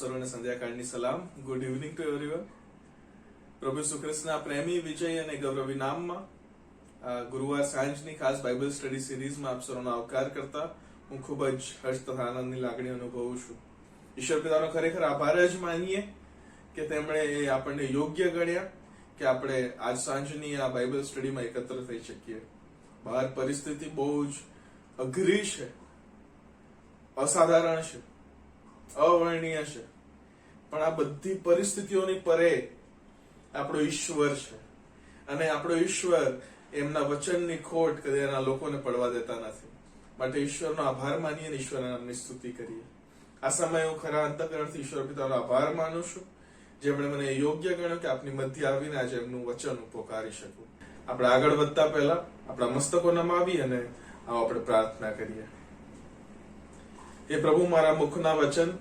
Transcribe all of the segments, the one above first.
સર્વને સંધ્યાકાળની સલામ. Good evening to everyone. પ્રભુ ઈસુ ખ્રિસ્તના પ્રેમી, વિજય અને ગૌરવી નામમાં ગુરુવાર સાંજની ખાસ બાઇબલ સ્ટડી સિરીઝમાં આપ સર્વનો આવકાર કરતા હું ખૂબ જ હર્ષ તથા આનંદની લાગણી અનુભવું છું. ઈશ્વર પિતાનો ખરેખર આભાર જ માનીએ કે તેમણે આપણને યોગ્ય ગણ્યા કે આપણે આજ સાંજની આ બાઇબલ સ્ટડીમાં એકત્ર થઈ શકીએ. બહાર પરિસ્થિતિ બહુ જ અઘરી છે, અસાધારણ છે, અવર્ણનીય છે, પણ આ બધી પરિસ્થિતિઓની પરે આપણો ઈશ્વર છે અને આપણો ઈશ્વર એમના વચનની ખોટ કદી એના લોકોને પડવા દેતા નથી. માટે ઈશ્વરનો આભાર માનીએ અને ઈશ્વરના નામની સ્તુતિ કરીએ. આ સમયે હું ખરા અંતઃકરણથી ઈશ્વર પિતાનો આભાર માનું છું, જેમણે મને યોગ્ય ગણ્યો કે આપની મધ્ય આવીને આજે એમનું વચન પોકારી શકું. આપણે આગળ વધતા પહેલા આપણા મસ્તકો નમાવી અને આપણે પ્રાર્થના કરીએ. એ પ્રભુ, મારા મુખના વચન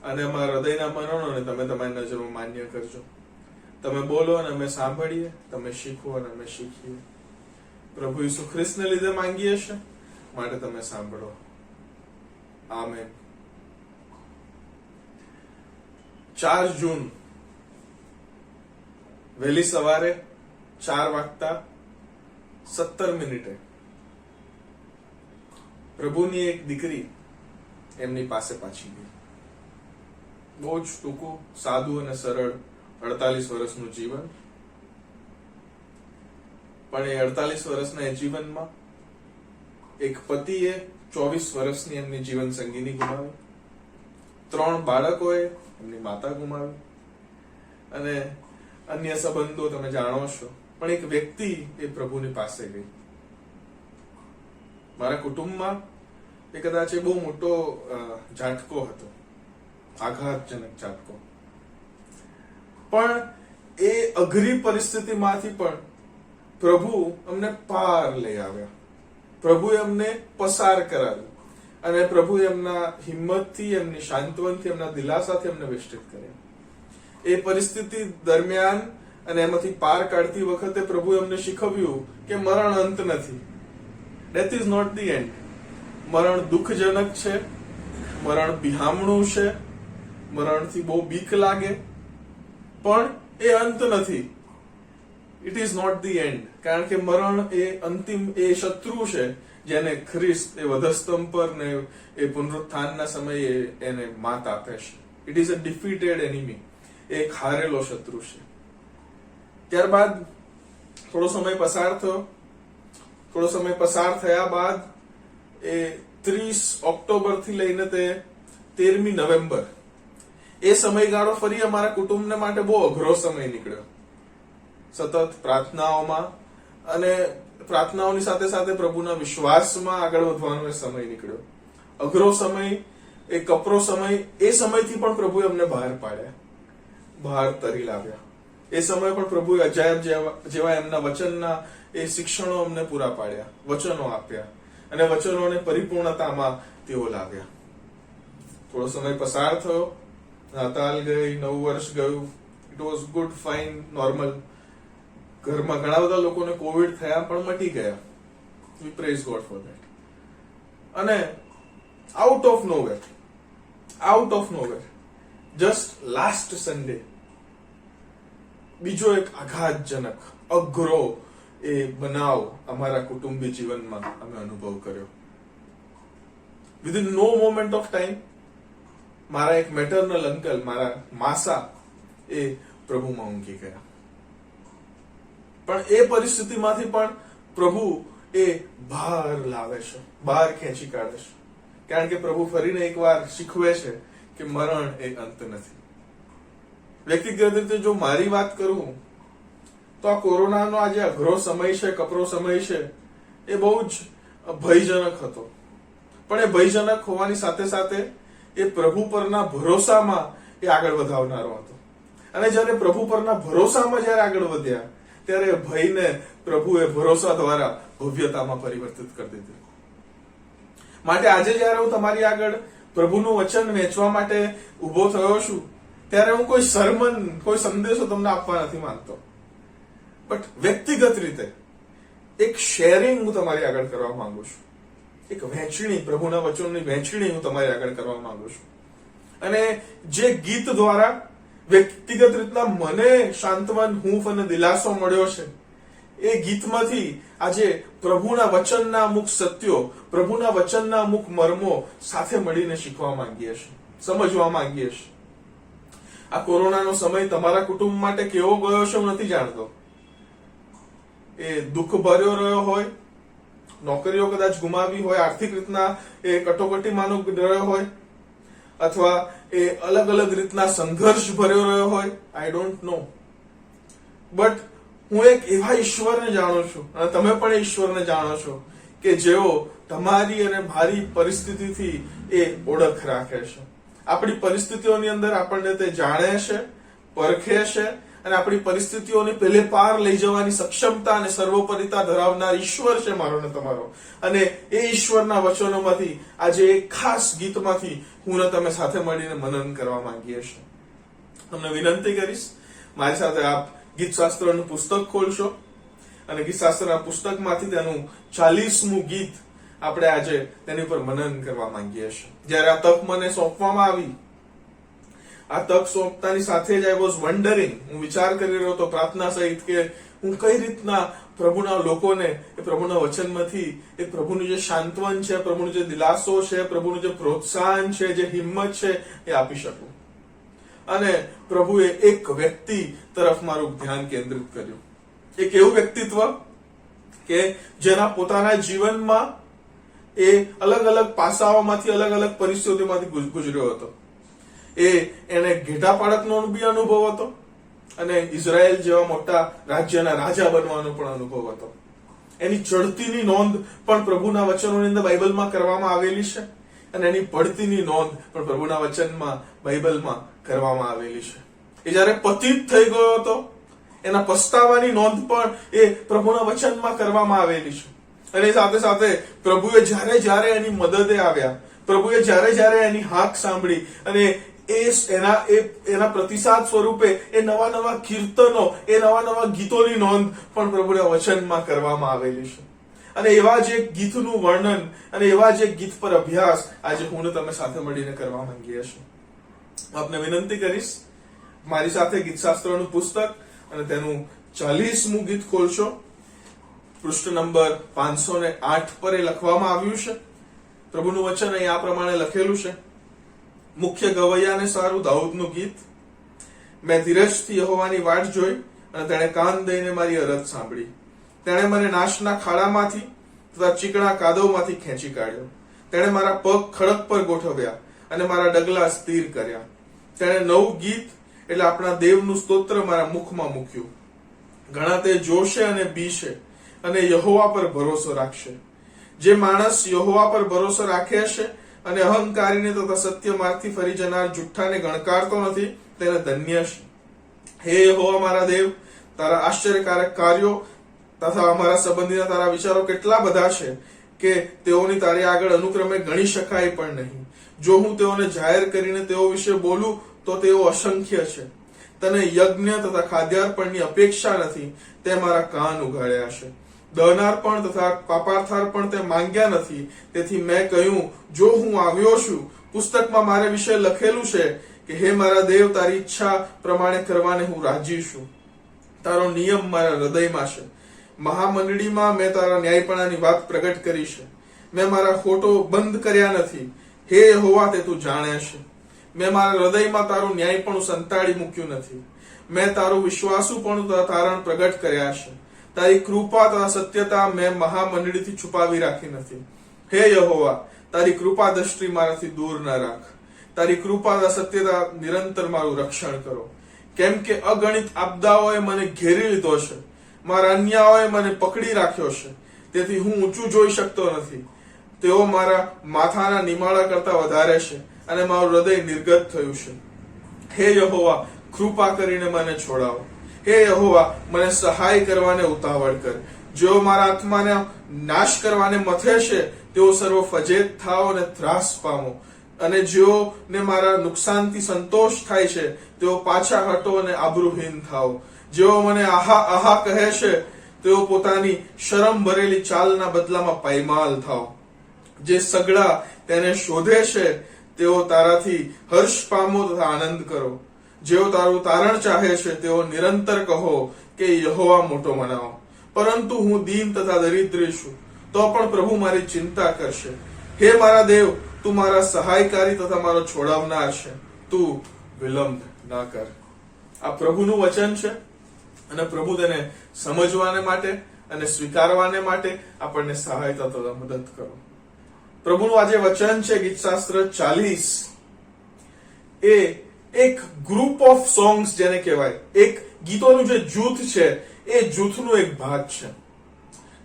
અને મારા હૃદયના મનોને તમે તમારી નજરમાં માન્ય કરજો. તમે બોલો અને અમે સાંભળીએ, તમે શીખો અને અમે શીખીએ. પ્રભુ ઈસુ ખ્રિસ્તને લીધે માંગીએ છે, માટે તમે સાંભળો. આમેન. 4 જૂન વહેલી સવારે 4:17 પ્રભુની એક દીકરી એમની પાસે પાછી ગઈ. બહુ જ ટૂંકું, સાદું અને સરળ 48 વર્ષનું જીવન. પણ એ 48 વર્ષના એ જીવનમાં એક પતિએ 24 વર્ષની એમની જીવન સંગીની ગુમાવી, 3 બાળકોએ એમની માતા ગુમાવી અને અન્ય સંબંધો તમે જાણો છો. પણ એક વ્યક્તિ એ પ્રભુની પાસે ગઈ. મારા કુટુંબમાં એ કદાચ એ બહુ મોટો ઝાટકો હતો, આઘાતજનક ઝાટકો. પણ એ અઘરી પરિસ્થિતિમાંથી પણ પ્રભુ અમને પાર લઈ આવ્યા. પ્રભુએ અમને પસાર કરાવ્યું અને પ્રભુએ એમના હિંમતથી, એમની શાંતવનથી, એમના દિલાસાથી અમને વિસ્તૃત કર્યા. એ પરિસ્થિતિ દરમિયાન અને એમાંથી પાર કાઢતી વખતે પ્રભુએ અમને શીખવ્યું કે મરણ અંત નથી. Death is not the end. મરણ દુઃખજનક છે, મરણ બિહામણું છે, મરણથી બહુ બીક લાગે, પણ એ અંત નથી. It is not the end. કારણ કે મરણ એ અંતિમ એ શત્રુ છે જેને ખ્રિસ્ત એ વધસ્તંભ પર ને એ પુનરુત્થાનના સમયે એને માત આપે છે. It is a defeated enemy. એ હારેલો શત્રુ છે. ત્યારબાદ થોડો સમય પસાર થયા બાદ એ 30 ઓક્ટોબર થી લઈને તે 13મી નવેમ્બર એ સમયગાળો ફરી અમારા કુટુંબને માટે બહુ અઘરો સમય નીકળ્યો. સતત પ્રાર્થનાઓમાં અને પ્રાર્થનાઓની સાથે સાથે પ્રભુના વિશ્વાસમાં આગળ વધવાનો એ સમય નીકળ્યો. અઘરો સમય, એ કપરો સમય. એ સમયથી પણ પ્રભુએ અમને બહાર પાડ્યા, બહાર તરી લાવ્યા. એ સમય પણ પ્રભુએ અજાયબ જેવા એમના વચનના એ શિક્ષણો અમને પૂરા પાડ્યા, વચનો આપ્યા અને વચનોને પરિપૂર્ણતામાં તેઓ લાવ્યા. થોડો સમય પસાર થયો, નાતાલ ગઈ, નવું વર્ષ ગયું. It was good, fine, normal. ઘરમાં ઘણા બધા લોકોને કોવિડ થયા પણ મટી ગયા. વી પ્રેઝ ગોડ ફોર ધેટ. અને out of nowhere just last Sunday બીજો એક આઘાતજનક, અઘરો એ બનાવ અમારા કુટુંબી જીવનમાં અમે અનુભવ કર્યો. Within no moment of time મારા એક મેટર્નલ અંકલ, મારા માસા, એ પ્રભુમાં ઊંઘી ગયા. પણ એ પરિસ્થિતિમાંથી પણ પ્રભુ એ બહાર લાવે છે, બહાર ખેંચી કાઢે છે. કારણ કે પ્રભુ ફરીને એકવાર શીખવે છે કે મરણ એ અંત નથી. વ્યક્તિગત રીતે જો મારી વાત કરું તો આ કોરોનાનો આ જે અઘરો સમય છે, કપરો સમય છે, એ બહુ જ ભયજનક હતો. પણ એ ભયજનક હોવાની સાથે સાથે એ પ્રભુ પરના ભરોસામાં એ આગળ વધાવનારો હતો. અને જયારે પ્રભુ પરના ભરોસામાં જયારે આગળ વધ્યા ત્યારે ભયને પ્રભુએ ભરોસા દ્વારા ભવ્યતામાં પરિવર્તિત કરી દીધું. માટે આજે જયારે હું તમારી આગળ પ્રભુનું વચન વેચવા માટે ઉભો થયો છું ત્યારે હું કોઈ સરમન, કોઈ સંદેશો તમને આપવા નથી માંગતો. બટ વ્યક્તિગત રીતે એક શેરિંગ હું તમારી આગળ કરવા માંગુ છું. એક વહેંચણી, પ્રભુના વચનની વહેંચણી હું તમારી આગળ કરવા માંગુ છું. અને જે ગીત દ્વારા વ્યક્તિગત રીતના મને શાંતવન, હૂંફ અને દિલાસો મળ્યો છે, એ ગીતમાંથી આજે પ્રભુના વચનના અમુક સત્યો, પ્રભુના વચનના અમુક મર્મો સાથે મળીને શીખવા માંગીએ છીએ, સમજવા માંગીએ છીએ. આ કોરોનાનો સમય તમારા કુટુંબ માટે કેવો ગયો છે હું નથી જાણતો. એ દુઃખ ભર્યો રહ્યો હોય, નોકરીઓ કદાચ ગુમાવી હોય, આર્થિક રીતના એ કટોકટીમાંનો રહ્યો હોય, અથવા એ અલગ અલગ રીતના સંઘર્ષ ભર્યો રહ્યો હોય. આઈ ડોન્ટ નો, બટ હું એક એવા ઈશ્વરને જાણું છું, અને તમે પણ ઈશ્વરને જાણો છો, કે જેઓ તમારી અને મારી પરિસ્થિતિથી એ ઓળખ રાખે છે. આપણી પરિસ્થિતિઓની અંદર આપણને તે જાણે છે, પરખે છે, અને આપણી પરિસ્થિતિઓને પેલે પાર લઈ જવાની સક્ષમતા અને સર્વોપરિતા ધરાવનાર ઈશ્વર છે મારો ને તમારો. અને એ ઈશ્વરના વચનોમાંથી આજે એક ખાસ ગીતમાંથી હું ને તમે સાથે મળીને મનન કરવા માંગીએ છીએ. તમને વિનંતી કરીશ, મારી સાથે આપ ગીતશાસ્ત્રનું પુસ્તક ખોલશો અને ગીતશાસ્ત્રના પુસ્તકમાંથી તેનું 40મું ગીત આપણે આજે તેની પર મનન કરવા માંગીએ છીએ. જયારે આ તક મને સોંપવામાં આવી, આ તક સોંપતાની સાથે જ આઈ વોઝ વન્ડરિંગ, હું વિચાર કરી રહ્યો હતો પ્રાર્થના સહિત કે હું કઈ રીતના પ્રભુના લોકોને એ પ્રભુના વચનમાંથી એ પ્રભુનું જે શાંતવન છે, પ્રભુનું જે દિલાસો છે, પ્રભુનું જે પ્રોત્સાહન છે, જે હિંમત છે, એ આપી શકું. અને પ્રભુએ એક વ્યક્તિ તરફ મારું ધ્યાન કેન્દ્રિત કર્યું. એક એવું વ્યક્તિત્વ કે જેના પોતાના જીવનમાં એ અલગ અલગ પાસાઓમાંથી, અલગ અલગ પરિસ્થિતિઓમાંથી ગુજર્યો હતો. એને ઘેટા પાળકનો બી અનુભવ હતો, અને ઇઝરાયલ જેવા મોટા રાજ્યના રાજા બનવાનો પણ અનુભવ હતો. એની ચડતીની નોંધ પણ પ્રભુના વચનોની અંદર બાઇબલમાં કરવામાં આવેલી છે, અને એની પડતીની નોંધ પણ પ્રભુના વચનમાં બાઇબલમાં કરવામાં આવેલી છે. એ જયારે પતિત થઈ ગયો હતો, એના પસ્તાવાની નોંધ પણ એ પ્રભુના વચનમાં કરવામાં આવેલી છે. અને સાથે સાથે પ્રભુએ જ્યારે જ્યારે એની મદદે આવ્યા, પ્રભુએ જ્યારે જ્યારે એની હાક સાંભળી, અને એના પ્રતિસાદ સ્વરૂપે એ નવા નવા કીર્તનો, એ નવા નવા ગીતોની નોંધ પણ પ્રભુના વચનમાં કરવામાં આવેલી છે. અને એવા જ એક ગીતનું વર્ણન અને એવા જ એક ગીત પર અભ્યાસ આજે હું ને તમે સાથે મળીને કરવા માંગીએ છીએ. આપને વિનંતી કરીશ, મારી સાથે ગીતશાસ્ત્રનું પુસ્તક અને તેનું 40મું ગીત ખોલશો. પૃષ્ઠ નંબર 508 પર એ લખવામાં આવ્યું છે. પ્રભુનું વચન અહીં આ પ્રમાણે લખેલું છે. મુખ્ય ગવૈયાને સારું દાઉદનું ગીત. મેં ધીરજથી યહોવાની વાટ જોઈ, અને તેણે કાન દઈને મારી અરજ સાંભળી. તેણે મને નાશના ખાડામાંથી તથા ચીકણા કાદવમાંથી ખેંચી કાઢ્યો. તેણે મારા પગ ખડક પર ગોઠવ્યા અને મારા ડગલા સ્થિર કર્યા. તેણે નવું ગીત એટલે આપણા દેવનું સ્તોત્ર મારા મુખમાં મૂક્યું. ઘણા તે જોશે અને બીશે અને યહોવા પર ભરોસો રાખશે. જે માણસ યહોવા પર ભરોસો રાખે છે અને અહંકારીને તથા સત્ય માર્ગથી ફરી જનાર જુઠ્ઠાને ગણકારતો નથી, તેને ધન્ય છે. હે યહોવા મારા દેવ, તારા આશ્ચર્યકારક કાર્યો તથા અમારા સંબંધીના તારા વિચારો કેટલા બધા છે કે તેઓની તારી આગળ અનુક્રમે ગણી શકાય પણ નહીં. જો હું તેઓને જાહેર કરીને તેઓ વિશે બોલું તો તેઓ અસંખ્ય છે. તને યજ્ઞ તથા ખાદ્યાર્પણની અપેક્ષા નથી, તે મારા કાન ઉઘાડ્યા છે. દહનાર્પણ તથા પાપાર્થાર્પણ તે માંગ્યા નથી. તેથી મેં કહ્યું, જો હું આવ્યો છું, પુસ્તકમાં મારા વિશે લખેલું છે કે હે મારા દેવ, તારી ઈચ્છા પ્રમાણે કરવાને હું રાજી છું. તારો નિયમ મારા હૃદયમાં છે. મહામંડળીમાં મેં તારા ન્યાયપણાની વાત પ્રગટ કરી છે. મેં મારા હોઠો બંધ કર્યા નથી. હે યહોવા, તે તું જાણે છે. મેં મારા હૃદયમાં તારું ન્યાયપણું સંતાડી મૂક્યું નથી. મેં તારું વિશ્વાસુપણું તારણ પ્રગટ કર્યા છે. તારી કૃપા તથા સત્યતા મેં મહામંડળીથી છુપાવી રાખી નથી. હે યહોવા, તારી કૃપા દ્રષ્ટિ મારાથી દૂર ન રાખ. તારી કૃપા તથા સત્યતા નિરંતર મારું રક્ષણ કરો. કેમ કે અગણિત આપદાઓએ મને ઘેરી લીધો છે, મારા અન્યાયોએ મને પકડી રાખ્યો છે. તેથી હું ઊંચું જોઈ શકતો નથી. તેઓ મારા માથાના નિમાળા કરતા વધારે છે, અને મારું હૃદય નિર્ગત થયું છે. હે યહોવા, કૃપા કરીને મને છોડાવો. હે યહોવા, મને સહાય કરવાને ઉતાવળ કર. જેઓ મારા આત્માને નાશ કરવાને મથે છે, તેઓ સર્વ ફજેત થાઓ અને ત્રાસ પામો. અને જેઓને મારા નુકસાનથી સંતોષ થાય છે, તેઓ પાછા હટો અને આબરૂહીન થાઓ. જેઓ મને આહા આહા કહે છે, તેઓ પોતાની શરમ ભરેલી ચાલના બદલામાં પાયમાલ થાઓ. જે સગડા તેને શોધે છે, તેઓ તારાથી હર્ષ પામો તથા આનંદ કરો. જેઓ તારું તારણ ચાહે છે તેઓ નિરંતર કહો કે યહોવા મોટો મનાવો. પરંતુ હું દીન તથા દરિદ્ર છું, તો પણ પ્રભુ મારી ચિંતા કરશે. હે મારા દેવ, તું મારા સહાયકારી તથા મારો છોડાવનાર છે, તું વિલંબ ના કર. આ પ્રભુનું વચન છે અને પ્રભુ તેને સમજવાને માટે અને સ્વીકારવાને માટે આપણને સહાયતા તથા મદદ કરો. પ્રભુનું આજે વચન છે ગીતશાસ્ત્ર 40. એ એક ગ્રુપ ઓફ સોંગ્સ જેને કહેવાય, એક ગીતોનું જે જૂથ છે એ જૂથનું એક ભાગ છે.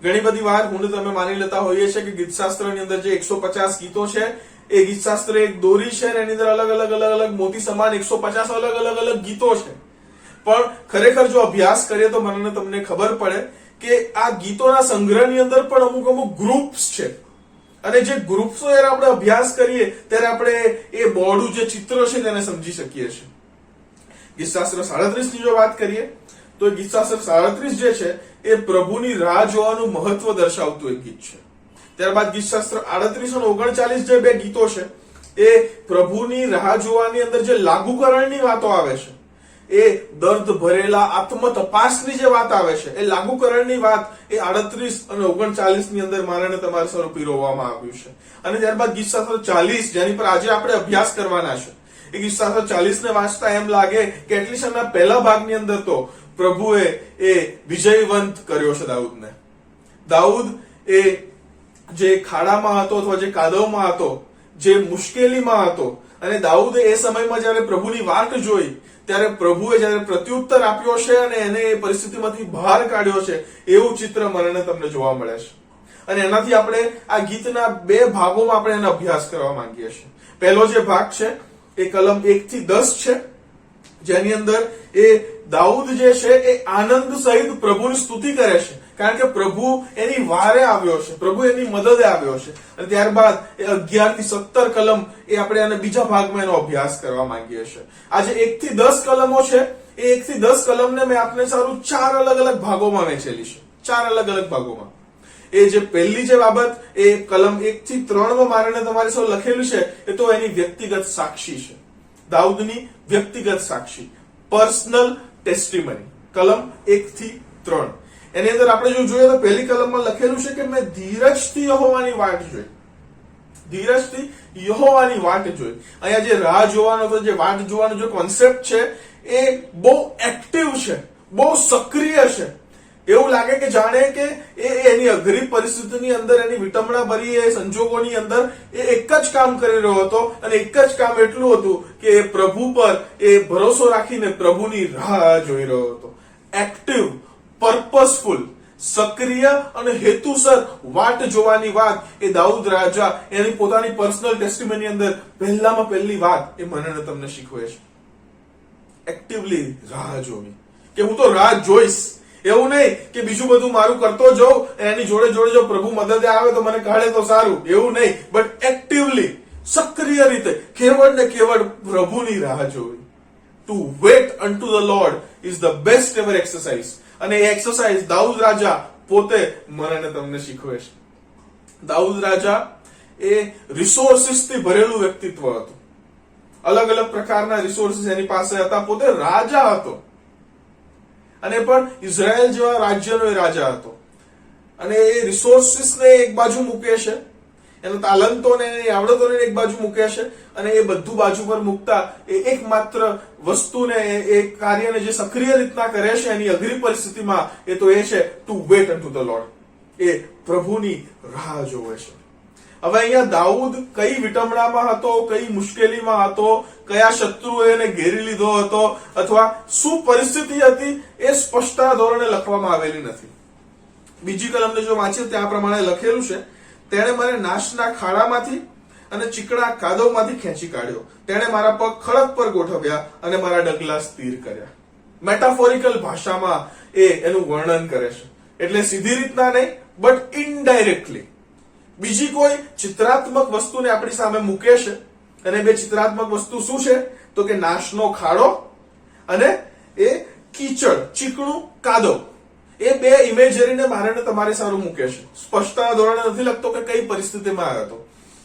ઘણી બધી વાર હું તમે માની લેતા હોઈએ છે કે ગીતશાસ્ત્રની અંદર જે 150 ગીતો છે એ ગીતશાસ્ત્ર એક દોરી છે અને એની અંદર અલગ મોતી સમાન 150 અલગ ગીતો છે. પણ ખરેખર જો અભ્યાસ કરીએ તો મને તમને ખબર પડે કે આ ગીતોના સંગ્રહની અંદર પણ અમુક ગ્રુપ્સ છે. અને જે ગ્રુપ્સો જ્યારે આપણે અભ્યાસ કરીએ ત્યારે આપણે એ બોર્ડું જે ચિત્ર છે તેને સમજી શકીએ છીએ. ગીતશાસ્ત્ર 37 ની જો વાત કરીએ તો ગીતશાસ્ત્ર 37 જે છે એ પ્રભુની રાહ જોવાનું મહત્વ દર્શાવતું એક ગીત છે. ત્યારબાદ ગીતશાસ્ત્ર 38 અને 39 જે બે ગીતો છે એ પ્રભુની રાહ જોવાની અંદર જે લાગુકરણની વાતો આવે છે, એ દર્દ ભરેલા આત્મ તપાસની જે વાત આવે છે, એ લાગુકરણની વાત એ 38 અને 39 ની અંદર મારે તમારા સ્વરૂપ પીરવવામાં આવ્યું છે. અને ત્યારબાદ ગીતશાસ્ત્ર 40 જેની પર આજે આપણે અભ્યાસ કરવાના છે, એ ગીતશાસ્ત્ર 40 ને વાંચતા એમ લાગે કે એટલીસ્ટના પહેલા ભાગની અંદર તો પ્રભુએ એ વિજયવંત કર્યો છે દાઉદને. દાઉદ એ જે ખાડામાં હતો અથવા જે કાદવમાં હતો, જે મુશ્કેલીમાં હતો, અને દાઉદે એ સમયમાં જયારે પ્રભુની વાટ જોઈ ત્યારે પ્રભુએ જયારે પ્રત્યુત્તર આપ્યો છે અને એને એ પરિસ્થિતિમાંથી બહાર કાઢ્યો છે, એવું ચિત્ર મને તમને જોવા મળે છે. અને એનાથી આપણે આ ગીતના બે ભાગોમાં આપણે એનો અભ્યાસ કરવા માંગીએ છીએ. પહેલો જે ભાગ છે એ કલમ 1 થી 10 છે, જેની અંદર એ દાઉદ જે છે એ આનંદ સહિત પ્રભુની સ્તુતિ કરે છે, કારણ કે પ્રભુ એની વારે આવ્યો છે, પ્રભુ એની મદદે આવ્યો છે. અને ત્યારબાદ એ 11 થી 17 કલમ એ આપણે આને બીજા ભાગમાં એનો અભ્યાસ કરવા માંગીએ છીએ. આજે 1 થી 10 કલમો છે, એ 1 થી 10 કલમને મેં આપને સારું 4 અલગ ભાગોમાં વહેંચેલી છે, 4 અલગ ભાગોમાં. એ જે પહેલી જે બાબત એ કલમ 1 થી 3 માં મારે તમારી સાથે લખેલું છે એ તો એની વ્યક્તિગત સાક્ષી છે, દાઉદની વ્યક્તિગત સાક્ષી, પર્સનલ ટેસ્ટિમની. કલમ 1 થી 3 એની અંદર આપણે જો જોઈએ તો પહેલી કલમમાં લખેલું છે કે મેં ધીરજથી યહોવાની વાટ જોઈ, ધીરજથી યહોવાની વાટ જોઈ. અહીંયા જે રાહ જોવાનો તો જે વાટ જોવાનો જે કોન્સેપ્ટ છે એ બહુ એક્ટિવ છે, બહુ સક્રિય છે. એવું લાગે કે જાણે કે એની અઘરી પરિસ્થિતિની અંદર, એની વિટંબણા ભરી એ સંજોગોની અંદર એ એક જ કામ કરી રહ્યો હતો, અને એક જ કામ એટલું હતું કે એ પ્રભુ પર એ ભરોસો રાખીને પ્રભુની રાહ જોઈ રહ્યો હતો. એક્ટિવ, પર્પસફુલ, સક્રિય અને હેતુસર વાટ જોવાની વાત એ દાઉદ રાજા એની પોતાની પર્સનલ ટેસ્ટિમની અંદર પહેલામાં પહેલી વાત એ મને તમને શીખવે છે. એક્ટિવલી રાહ જોવી, કે હું તો રાહ જોઈશ, એવું નહીં કે બીજું બધું મારું કરતો જાઉં, એની જોડે જો પ્રભુ મદદે આવે તો મને કાઢે તો સારું, એવું નહીં. બટ એક્ટિવલી, સક્રિય રીતે કેવળ ને કેવળ પ્રભુની રાહ જોવી. To wait unto the Lord is the best ever exercise. અને એ એક્સરસાઇઝ દાઉદ રાજા પોતે મને તમને શીખવે છે. દાઉદ રાજા એ રિસોર્સિસ થી ભરેલું વ્યક્તિત્વ હતું, અલગ પ્રકારના રિસોર્સિસ એની પાસે હતા. પોતે રાજા હતો, અને પણ ઇઝરાયલ જેવા રાજ્યનો એ રાજા હતો. અને એ રિસોર્સિસને એક બાજુ મૂકે છે, એના તાલંતોને આવડતોને એક બાજુ મૂકે છે, અને એ બધું બાજુ પર મૂકતા એ એકમાત્ર વસ્તુને, એ કાર્યને જે સક્રિય રીતના કરે છે એની અઘરી પરિસ્થિતિમાં, એ તો એ છે two wait unto the lord, એ પ્રભુની રાહ જોવે છે. હવે અહીંયા દાઉદ કઈ વિટંબણામાં હતો, કઈ મુશ્કેલીમાં હતો, કયા શત્રુએ એને ઘેરી લીધો હતો, અથવા શું પરિસ્થિતિ હતી, એ સ્પષ્ટતા ધોરણે લખવામાં આવેલી નથી. બીજી કલમને જો વાંચીએ ત્યાં પ્રમાણે લખેલું છે, તેણે મને નાશના ખાડામાંથી અને ચીકણા કાદવમાંથી ખેંચી કાઢ્યો, તેણે મારા પગ ખડક પર ગોઠવ્યા અને મારા ડગલા સ્થિર કર્યા. મેટાફોરિકલ ભાષામાં એ એનું વર્ણન કરે છે, એટલે સીધી રીતના નહીં, બટ ઇનડાયરેક્ટલી બીજી કોઈ ચિત્રાત્મક વસ્તુને આપણી સામે મૂકે છે. અને બે ચિત્રાત્મક વસ્તુ શું છે તો કે નાશનો ખાડો અને એ કીચડ, ચીકણું કાદવ. એ બે ઇમેજરીને મારે તમારે સારું મૂકે છે. સ્પષ્ટતા ધોરણે નથી લખતો કે કઈ પરિસ્થિતિમાં આવ્યો હતો.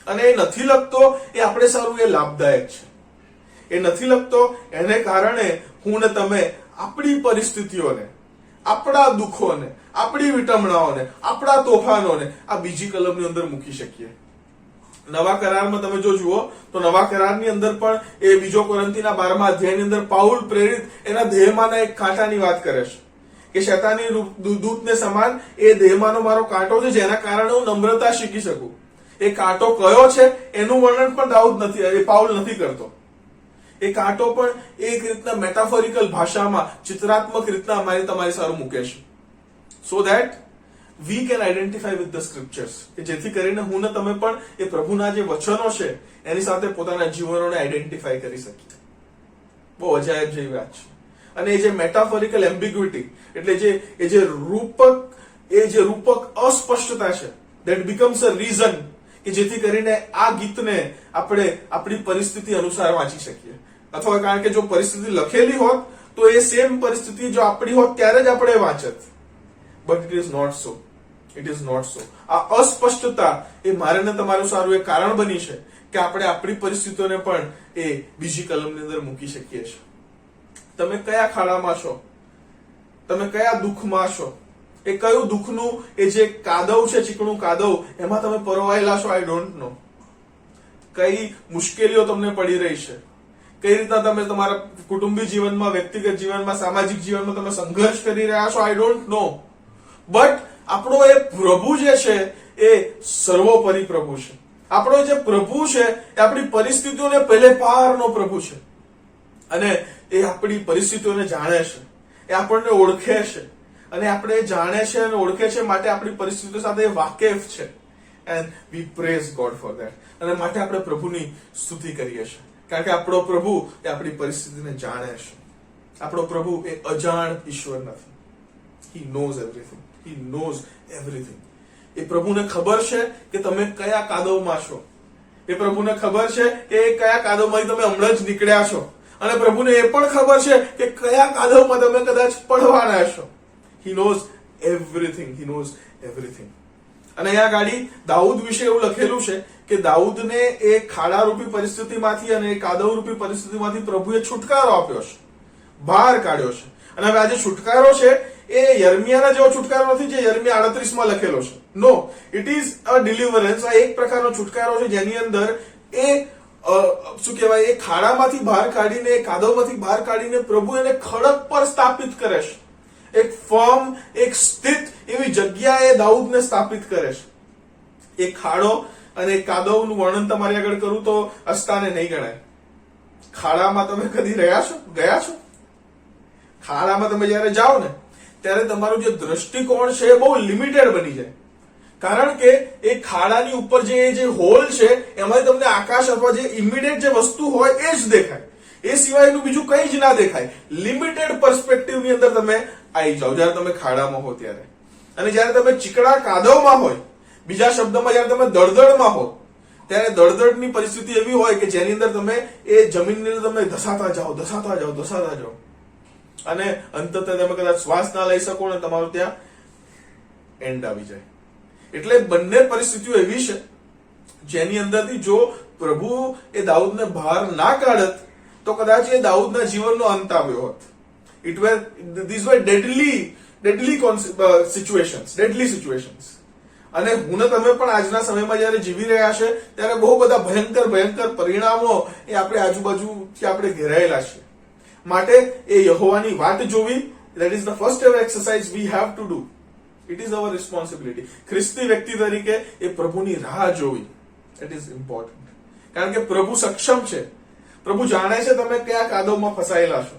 અને એ નથી લખતો એ આપણે સારું એ લાભદાયક છે. એ નથી લખતો એને કારણે હું ને તમે આપણી પરિસ્થિતિઓને, આપણા દુઃખોને, આપણી વિટમણાઓને, આપણા તોફાનોને આ બીજી કલમની અંદર મૂકી શકીએ. નવા કરારમાં તમે જો જુઓ તો નવા કરારની અંદર પણ એ બીજો કોરિન્થીના 12મા અધ્યાયની અંદર પાઉલ પ્રેરિત એના દેહમાંના એક કાંટાની વાત કરે છે કે શૈતાની દૂતને સમાન એ દેહમાંનો મારો કાંટો છે જેના કારણે હું નમ્રતા શીખી શકું. એ કાંટો કયો છે એનું વર્ણન પણ દાઉદ નથી, એ પાઉલ નથી કરતો. એ કાંટો પણ એક રીતના મેટાફોરિકલ ભાષામાં, ચિત્રાત્મક રીતના અમારી તમારી સારું મૂકે છે, so that we can identify with the scriptures, કે જેથી કરીને હું ને તમે પણ એ પ્રભુના જે વચનો છે એની સાથે પોતાના જીવનોને આઈડેન્ટિફાય કરી શકીએ. બહુ અજાયબ જેવી વાત છે. અને એ જે મેટાફોરિકલ એમ્બિગ્યુટી એટલે જે રૂપક અસ્પષ્ટતા છે, ધેટ બીકમ્સ અ રીઝન કે જેથી કરીને આ ગીતને આપણે આપણી પરિસ્થિતિ અનુસાર વાંચી શકીએ. અથવા કારણ કે જો પરિસ્થિતિ લખેલી હોત તો એ સેમ પરિસ્થિતિ જો આપણી હોત ત્યારે જ આપણે વાંચત. But it is not so. It is not so. આ અસ્પષ્ટતા એ મારે ને તમારું સારું એક કારણ બની છે કે આપણે આપણી પરિસ્થિતિઓને પણ એ બીજી કલમની અંદર મૂકી શકીએ છીએ. તમે કયા ખાડામાં છો, તમે કયા દુઃખમાં છો, એ કયું દુઃખનું એ જે કાદવ છે, ચીકણું કાદવ, એમાં તમે પરોવાયેલા છો, આઈ ડોન્ટ નો. કઈ મુશ્કેલીઓ તમને પડી રહી છે, કઈ રીતના તમે તમારા કુટુંબી જીવનમાં, વ્યક્તિગત જીવનમાં, સામાજિક જીવનમાં તમે સંઘર્ષ કરી રહ્યા છો, આઈ ડોન્ટ નો. બટ આપણો એ પ્રભુ જે છે એ સર્વોપરી પ્રભુ છે. આપણો જે પ્રભુ છે એ આપણી પરિસ્થિતિઓને પહેલે પારનો પ્રભુ છે અને એ આપણી પરિસ્થિતિઓને જાણે છે, એ આપણને ઓળખે છે અને આપણે જાણે છે અને ઓળખે છે માટે આપણી પરિસ્થિતિઓ સાથે વાકેફ છે. And we praise God for that. અને માટે આપણે પ્રભુની સ્તુતિ કરીએ છીએ કારણ કે આપણો પ્રભુ એ આપણી પરિસ્થિતિને જાણે છે. આપણો પ્રભુ એ અજાણ ઈશ્વર નથી. He knows everything. He knows everything. એ પ્રભુને ખબર છે કે તમે કયા કાદવમાં છો. એ પ્રભુને ખબર છે કે કયા કાદવમાંથી તમે હમણાં જ નીકળ્યા છો. અને પ્રભુને એ પણ ખબર છે કે કયા કાદવમાં તમે કદાચ પડવાના છો. He knows everything. He knows everything. અને અહીંયા ગાડી દાઉદ વિશે એવું લખેલું છે કે દાઉદને એ ખાડારૂપી પરિસ્થિતિમાંથી અને એ કાદવરૂપી પરિસ્થિતિમાંથી પ્રભુએ છુટકારો આપ્યો છે, બહાર કાઢ્યો છે. અને હવે આ જે છુટકારો છે એ યર્મિયાના જેવો છુટકારો નથી જે યર્મિયા 38માં લખેલો છે. નો, ઇટ ઇઝ અ ડિલિવરન્સ. આ એક પ્રકારનો છુટકારો છે જેની અંદર એ શું કહેવાય, એ ખાડામાંથી બહાર કાઢીને, એ કાદવમાંથી બહાર કાઢીને પ્રભુ એને ખડક પર સ્થાપિત કરે છે. એક ફર્મ, એક સ્થિત એવી જગ્યાએ દાઉદને સ્થાપિત કરે છે. એ ખાડો અને કાદવનું વર્ણન તમારી આગળ કરું તો અસ્તાને નહીં ગણાય. ખાડામાં તમે કદી રહ્યા છો, ગયા છો? ખાડામાં તમે જયારે જાઓ ને ત્યારે તમારું જે દ્રષ્ટિકોણ છે એ બહુ લિમિટેડ બની જાય. કારણ કે એ ખાડાની ઉપર જે હોલ છે એમાં તમને આકાશ અથવા જે ઇમિડિયેટ જે વસ્તુ હોય એ જ દેખાય. એ સિવાયનું બીજું કંઈ જ ના દેખાય. લિમિટેડ પર્સપેક્ટિવની અંદર તમે આવી જાઓ જયારે તમે ખાડામાં હો ત્યારે. અને જયારે તમે ચીકણા કાદવમાં હોય, બીજા શબ્દમાં જયારે તમે દળદળમાં હો, ત્યારે દળદળની પરિસ્થિતિ એવી હોય કે જેની અંદર તમે એ જમીનની અંદર તમે ધસાતા જાઓ અને અંતત તમે કદાચ શ્વાસ ના લઈ શકો ને તમારું ત્યાં એન્ડ આવી જાય. એટલે બંને પરિસ્થિતિઓ એવી છે જેની અંદરથી જો પ્રભુ એ દાઉદને બહાર ના કાઢત તો કદાચ એ દાઉદના જીવનનો અંત આવ્યો હોત. These were deadly situations. અને હું ને તમે પણ આજના સમયમાં જયારે જીવી રહ્યા છે ત્યારે બહુ બધા ભયંકર પરિણામો એ આપણે આજુબાજુથી આપણે ઘેરાયેલા છે. માટે એ યહોવાની વાટ જોવી, that is the first ever exercise we have to do. It is our responsibility. ખ્રિસ્તી વ્યક્તિ તરીકે એ પ્રભુની રાહ જોવી, that is important. કારણ કે પ્રભુ સક્ષમ છે. પ્રભુ જાણે છે તમે કયા કાદવમાં ફસાયેલા છો.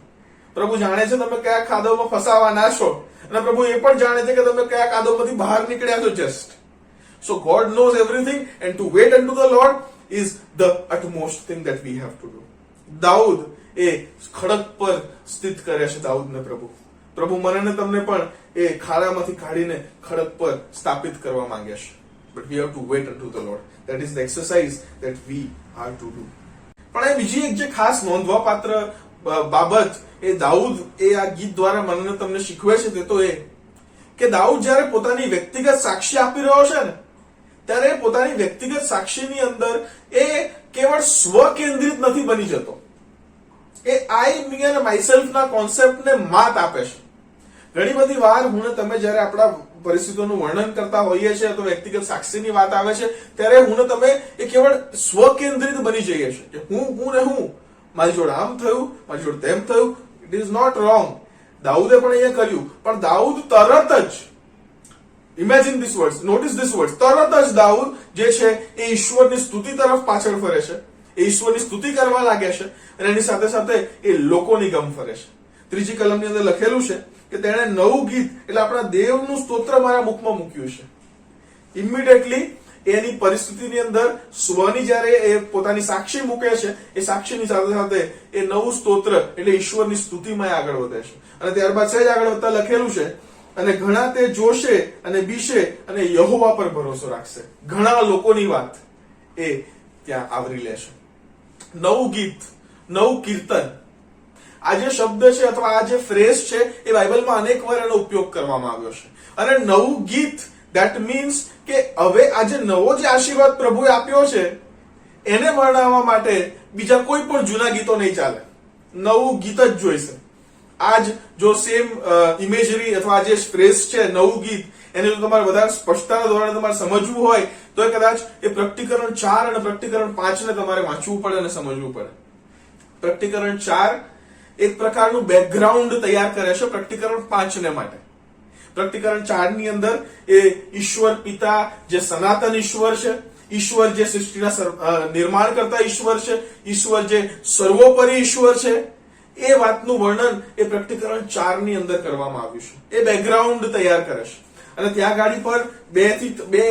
પ્રભુ જાણે છે તમે કયા કાદવમાં ફસાવાના છો. અને પ્રભુ એ પણ જાણે છે કે તમે કયા કાદવમાંથી બહાર નીકળ્યા છો just. So God knows everything and to wait unto the Lord is the utmost thing that we have to do. Daud એ ખડક પર સ્થિત કરે છે દાઉદને પ્રભુ મને ને તમને પણ એ ખાડામાંથી કાઢીને ખડક પર સ્થાપિત કરવા માંગે છે. But we have to wait unto the Lord. That is the exercise that we are to do. પણ એ બીજી એક જે ખાસ નોંધવાપાત્ર બાબત એ દાઉદ એ આ ગીત દ્વારા મને તમને શીખવે છે તે તો એ કે દાઉદ જયારે પોતાની વ્યક્તિગત સાક્ષી આપી રહ્યો છે ને ત્યારે પોતાની વ્યક્તિગત સાક્ષીની અંદર એ કેવળ સ્વ કેન્દ્રિત નથી બની જતો. એ આઈ મી અને માયસેલ્ફના કોન્સેપ્ટને માત આપે છે. ઘણી બધી વાર હું ને તમે જયારે આપણા પરિસ્થિતિઓનું વર્ણન કરતા હોઈએ છીએ તો વ્યક્તિગત સાક્ષીની વાત આવે છે ત્યારે હું ને તમે એ કેવળ સ્વ કેન્દ્રિત બની જઈએ છીએ કે હું મારી જોડે આમ થયું, મારી જોડે તેમ થયું. It is not wrong. દાઉદે પણ અહીંયા કર્યું, પણ દાઉદ તરત જ, imagine this words, notice this words, તરત જ દાઉદ જે છે એ ઈશ્વરની સ્તુતિ તરફ પાછળ ફરે છે, એ ઈશ્વરની સ્તુતિ કરવા લાગે છે અને એની સાથે સાથે એ લોકોની ગમ ફરે છે. 3જી કલમની અંદર લખેલું છે કે તેણે નવું ગીત એટલે આપણા દેવનું સ્તોત્ર મારા મુખમાં મૂક્યું છે. ઇમિડિયેટલી એની પરિસ્થિતિની અંદર સ્વની જયારે એ પોતાની સાક્ષી મૂકે છે, એ સાક્ષીની સાથે સાથે એ નવું સ્તોત્ર એટલે ઈશ્વરની સ્તુતિમાં આગળ વધે છે. અને ત્યારબાદ સહેજ આગળ વધતા લખેલું છે, અને ઘણા તે જોશે અને બીશે અને યહોવા પર ભરોસો રાખશે. ઘણા લોકોની વાત એ ત્યાં આવરી લેશે. નવું ગીત, નવું કીર્તન, આ જે શબ્દ છે અથવા આ જે ફ્રેઝ છે એ બાઇબલમાં અનેક વાર એનો ઉપયોગ કરવામાં આવ્યો છે. અને નવું ગીત ધેટ મીન્સ કે હવે આ જે નવો જે આશીર્વાદ પ્રભુએ આપ્યો છે એને વર્ણવવા માટે બીજા કોઈ પણ જૂના ગીતો નહીં ચાલે, નવું ગીત જ જોઈશે. આજ જો સેમ ઇમેજરી અથવા આ જે ફ્રેઝ છે નવું ગીત, એને જો તમારે વધારે સ્પષ્ટતાના ધોરણે તમારે સમજવું હોય તો કદાચ એ પ્રકટીકરણ 4 અને પ્રકટીકરણ 5 ને તમારે વાંચવું પડે અને સમજવું પડે. પ્રકટીકરણ 4 એક પ્રકારનું બેકગ્રાઉન્ડ તૈયાર કરે છે પ્રકટીકરણ 5 ને માટે. પ્રકટીકરણ 4 ની અંદર એ ઈશ્વર પિતા જે સનાતન ઈશ્વર છે, ઈશ્વર જે સૃષ્ટિના નિર્માણ કરતા ઈશ્વર છે, ઈશ્વર જે સર્વોપરી ઈશ્વર છે, એ વાતનું વર્ણન એ પ્રકટીકરણ 4 ની અંદર કરવામાં આવ્યું છે. એ બેકગ્રાઉન્ડ તૈયાર કરે છે. અને ત્યાં ગાડી પર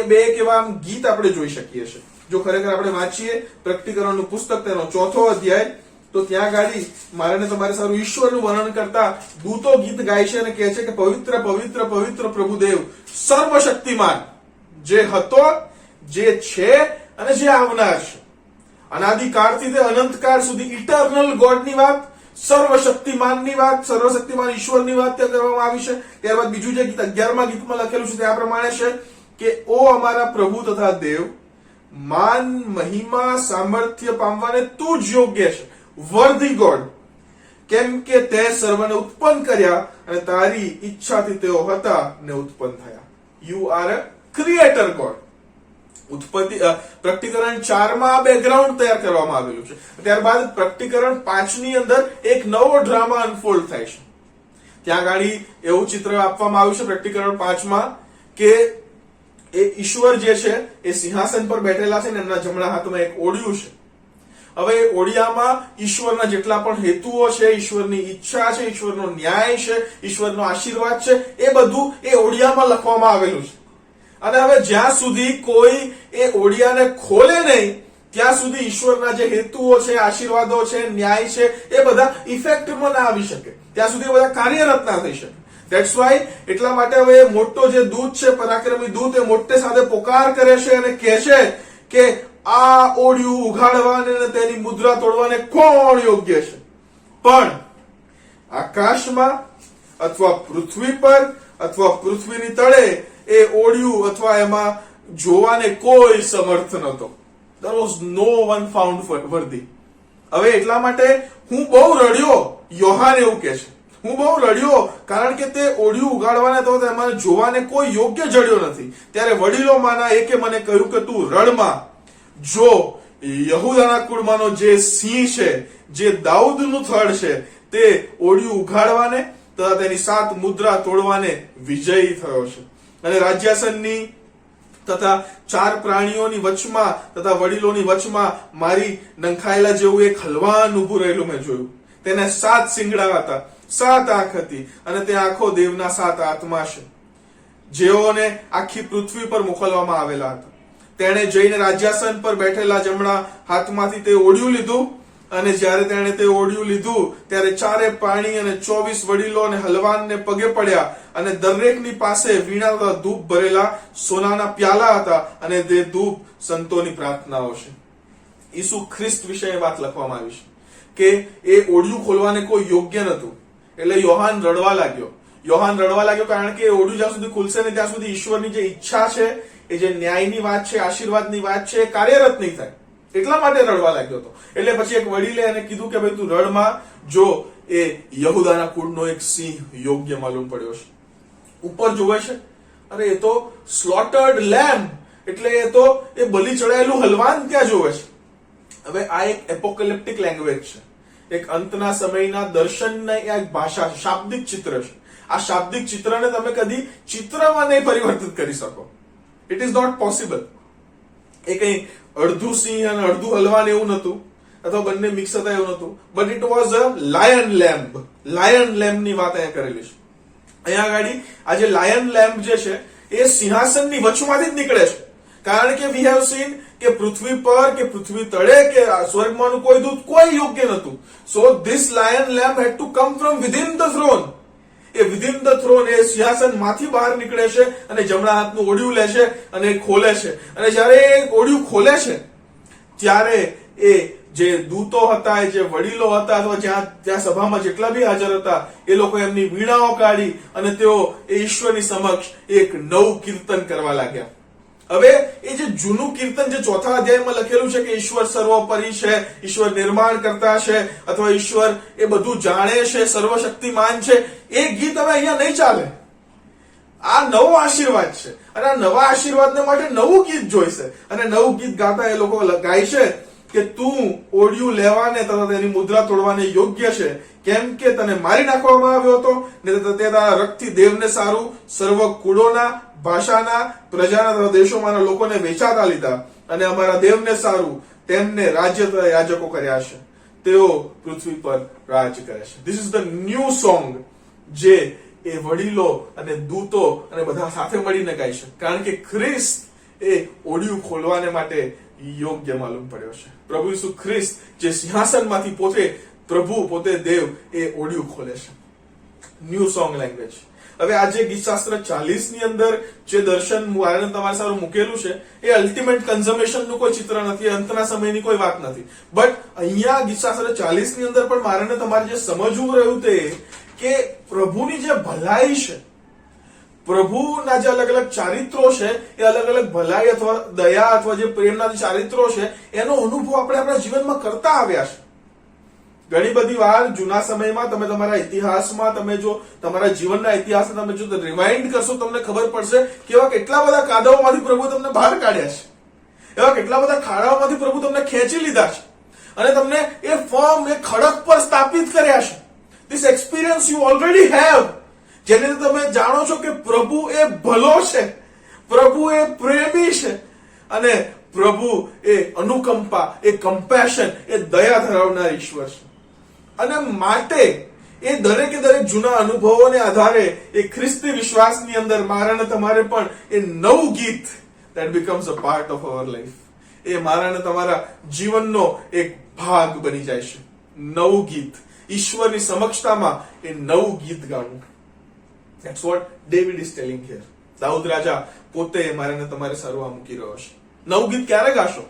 બે કેવા ગીત આપણે જોઈ શકીએ છીએ. જો ખરેખર આપણે વાંચીએ પ્રકટીકરણનું પુસ્તક તેનો 4થો અધ્યાય, તો ત્યાં ગાડી મારે તમારે સારું ઈશ્વરનું વર્ણન કરતા દૂતો ગીત ગાય છે અને કહે છે કે પવિત્ર પવિત્ર પવિત્ર પ્રભુદેવ સર્વશક્તિમાન, જે હતો, જે છે અને જે આવનાર છે. અનાદિકાળથી તે અનંતકાળ સુધી ઇટર્નલ ગોડની વાત, સર્વશક્તિમાનની વાત, સર્વશક્તિમાન ઈશ્વરની વાત ત્યાં કરવામાં આવી છે. ત્યારબાદ બીજું જે ગીત 11મા ગીતમાં લખેલું છે તે આ પ્રમાણે છે કે ઓ અમારા પ્રભુ તથા દેવ, માન મહિમા સામર્થ્ય પામવાને તું જ યોગ્ય છે, વર્ધી ગોડ, કેમ કે તે સર્વને ઉત્પન્ન કર્યા અને તારી ઈચ્છાથી તેઓ હતા ને ઉત્પન્ન થયા. You are a creator God. ઉત્પત્તિ પ્રકટીકરણ 4 માં બેકગ્રાઉન્ડ તૈયાર કરવામાં આવેલું છે. ત્યારબાદ પ્રકટીકરણ 5 ની અંદર એક નવો ડ્રામા અનફોલ્ડ થાય છે. ત્યાં ગાડી એવું ચિત્ર આપવામાં આવ્યું છે પ્રકટીકરણ 5 માં કે એ ઈશ્વર જે છે એ સિંહાસન પર બેઠેલા છે ને એમના જમણા હાથમાં એક ઓડિયું છે. હવે ઓડિયામાં ઈશ્વરના જેટલા પણ હેતુઓ છે, ઈશ્વરની ઈચ્છા છે, ઈશ્વરનો ન્યાય છે, ઈશ્વરનો આશીર્વાદ છે, એ બધું એ ઓડિયામાં લખવામાં આવેલું છે. અને હવે જ્યાં સુધી કોઈ એ ઓડિયાને ખોલે નહીં ત્યાં સુધી ઈશ્વરના જે હેતુઓ છે, આશીર્વાદો છે, ન્યાય છે, એ બધા ઇફેક્ટમાં ના આવી શકે, ત્યાં સુધી એ બધા કાર્યરત ના થઈ શકે. ધેટ્સ વાય એટલા માટે હવે મોટો જે દૂત છે, પરાક્રમી દૂત, એ મોટે સાથે પોકાર કરે છે અને કહે છે કે આ ઓડિયું ઉઘાડવાને અને તેની મુદ્રા તોડવાને કોણ યોગ્ય છે? પણ આકાશમાં અથવા પૃથ્વી પર અથવા પૃથ્વીની તળે એ ઓડિયું અથવા એમાં જોવાને કોઈ સમર્થ નહોતો. There was no one found worthy. હવે એટલા માટે હું બહુ રડ્યો, યોહાન એવું કહે છે, હું બહુ રડ્યો કારણ કે તે ઓડિયું ઉગાડવાને તો તેમાં જોવાને કોઈ યોગ્ય જડ્યો નથી. ત્યારે વડીલોમાંના એકે મને કહ્યું કે તું રડમાં. જો યહૂદાના કુળમાંનો જે સિંહ છે, જે દાઉદનું થડ છે, તે ઓડિયું ઉઘાડવાને તથા તેની 7 મુદ્રા તોડવાને વિજયી થયો છે. અને રાજ્યાસનની તથા 4 પ્રાણીઓની વચમાં તથા વડીલોની વચમાં મારી નંખાયેલા જેવું એક હલવાન ઉભું રહેલું મેં જોયું. તેને 7 શિંગડા હતા, 7 આંખ હતી અને તે આંખો દેવના 7 આત્મા છે, જેઓને આખી પૃથ્વી પર મોકલવામાં આવેલા હતા. તેણે જઈને રાજ્યાસન પર બેઠેલા જમણા હાથમાંથી તે ઓડિયું લીધું અને જ્યારે તેણે તે ઓડિયું લીધું ત્યારે 4 પ્રાણી અને 24 વડીલો અને હલવાનને પગે પડ્યા અને દરેકની પાસે વીણા તથા ધૂપ ભરેલા સોનાના પ્યાલા હતા અને તે ધૂપ સંતોની પ્રાર્થનાઓ છે. ઈસુ ખ્રિસ્ત વિશે વાત લખવામાં આવી છે કે એ ઓડિયું ખોલવાને કોઈ યોગ્ય નહોતું. એટલે યોહાન રડવા લાગ્યો. કારણ કે એ ઓડિયું જ્યાં સુધી ખુલશે ને ત્યાં સુધી ઈશ્વરની જે ઈચ્છા છે, એ જે ન્યાયની વાત છે, આશીર્વાદની વાત છે, એ કાર્યરત નહીં થાય. એટલા માટે રડવા લાગ્યો હતો. એટલે પછી એક વડીલે એને કીધું કે ભાઈ તું રડમાં, જો એ યહુદાના કુળનો એક સિંહ યોગ્ય માલુમ પડ્યો છે. ઉપર જોવે છે, અરે એ તો સ્લોટર્ડ લેમ્બ, એટલે એ તો એ બલી ચડાયેલું હલવાન ત્યાં જોવે છે. હવે આ એક એપોકેલિપ્ટિક લેંગ્વેજ છે, એક અંતના સમયના દર્શનની એક ભાષા છે, શાબ્દિક ચિત્ર છે. આ શાબ્દિક ચિત્રને તમે કદી ચિત્રમાં નહીં પરિવર્તિત કરી શકો. It is not possible. એ કઈ અડધું સિંહ અને અડધું હલવાન એવું નતું, અથવા બંને મિક્સ હતા એવું નતું, but it was a lion lamb. Lion lamb ની વાત અહીંયા કરેલી છે. અહીંયા આગળ આ જે લાયન લેમ્બ જે છે એ સિંહાસનની વચમાંથી જ નીકળે છે. કારણ કે વી હેવ સીન કે પૃથ્વી પર કે પૃથ્વી તળે કે સ્વર્ગમાંનું કોઈ દૂત કોઈ યોગ્ય નતું. So this lion lamb had to come from within the throne. એ વિધિન ધ થ્રોન એ સિંહાસન માંથી બહાર નીકળે છે અને જમણા હાથનું ઓડિયું લે છે અને ખોલે છે. અને જયારે એ ઓડિયું ખોલે છે ત્યારે એ જે દૂતો હતા, જે વડીલો હતા, અથવા ત્યાં સભામાં જેટલા બી હાજર હતા, એ લોકો એમની વીણાઓ કાઢી અને તેઓ એ ઈશ્વરની સમક્ષ એક નવું કીર્તન કરવા લાગ્યા. હવે એ જે જૂનું કીર્તન જે ચોથા અધ્યાયમાં લખેલું છે કે ઈશ્વર સર્વોપરી છે, ઈશ્વર નિર્માણ કરતા છે, અથવા ઈશ્વર એ બધું જાણે છે, સર્વશક્તિમાન છે, એ ગીત હવે અહીંયા નહીં ચાલે. આ નવો આશીર્વાદ છે અને આ નવા આશીર્વાદને માટે નવું ગીત જોઈશે. અને નવું ગીત ગાતા એ લોકો ગાય છે કે તું ઓડિયું લેવાને તથા તેની મુદ્રા તોડવાને યોગ્ય છે, કેમ કે તને મારી નાખવામાં આવ્યો હતો ને તે તારા રક્તથી દેવને સારું સર્વ કુળોના, ભાષાના, પ્રજાના તથા દેશોમાંના લોકોને વેચાતા લીધા, અને અમારા દેવને સારું તેમને રાજ્ય તથા યાજકો કર્યા છે, તેઓ પૃથ્વી પર રાજ કરે છે. This is the new song જે એ વડીલો અને દૂતો અને બધા સાથે મળીને ગાય છે. કારણ કે ખ્રિસ્ત એ ઓડિયું ખોલવાને માટે યોગ્ય માલુમ પડ્યો છે. પ્રભુ ઈસુ ખ્રિસ્ત જે સિંહાસનમાંથી પ્રભુ પોતે દેવ એ ઓડિયું ખોલે છે. New song language. હવે આજે ગીતશાસ્ત્ર 40 ની અંદર જે દર્શન મારે તમારે સારું મૂકેલું છે એ અલ્ટિમેટ કન્ઝમેશન નું કોઈ ચિત્ર નથી, અંતના સમયની કોઈ વાત નથી. બટ અહીંયા ગીતશાસ્ત્ર 40 ની અંદર પણ મારે તમારે જે સમજવું રહ્યું તે કે પ્રભુની જે ભલાઈ છે, પ્રભુના જે અલગ અલગ ચારિત્રો છે, એ અલગ અલગ ભલાઈ અથવા દયા અથવા જે પ્રેમના જે ચારિત્રો છે એનો અનુભવ આપણે આપણા જીવનમાં કરતા આવ્યા છે. ઘણી બધી વાર જૂના સમયમાં તમે તમારા ઇતિહાસમાં, તમે જો તમારા જીવનના ઇતિહાસને તમે જો રિવાઇન્ડ કરશો, તમને ખબર પડશે કે એવા કેટલા બધા કાદવમાંથી પ્રભુ તમને બહાર કાઢ્યા છે, એવા કેટલા બધા ખાડાઓમાંથી પ્રભુ તમને ખેંચી લીધા છે અને તમને એ ફર્મ, એ ખડક પર સ્થાપિત કર્યા છે. This experience you already have, જેને તમે જાણો છો કે પ્રભુ એ ભલો છે, પ્રભુ એ પ્રેમી છે અને પ્રભુ એ અનુકંપા, એ કમ્પેશન, એ દયા ધરાવનાર ઈશ્વર છે. અને માટે એ દરેકે દરેક જૂના અનુભવોને આધારે એ ખ્રિસ્તી વિશ્વાસની અંદર મારા ને તમારે પણ એ નવું ગીત that becomes a part of our life, એ મારા ને તમારા જીવનનો એક ભાગ બની જાય છે. નવું ગીત, ઈશ્વરની સમક્ષતામાં એ નવું ગીત ગાવું. That's what David is telling here. Dawood રાજા પોતે મારે ને તમારે સારું આ મૂકી રહ્યો છે. નવું ગીત ક્યારે ગાશો?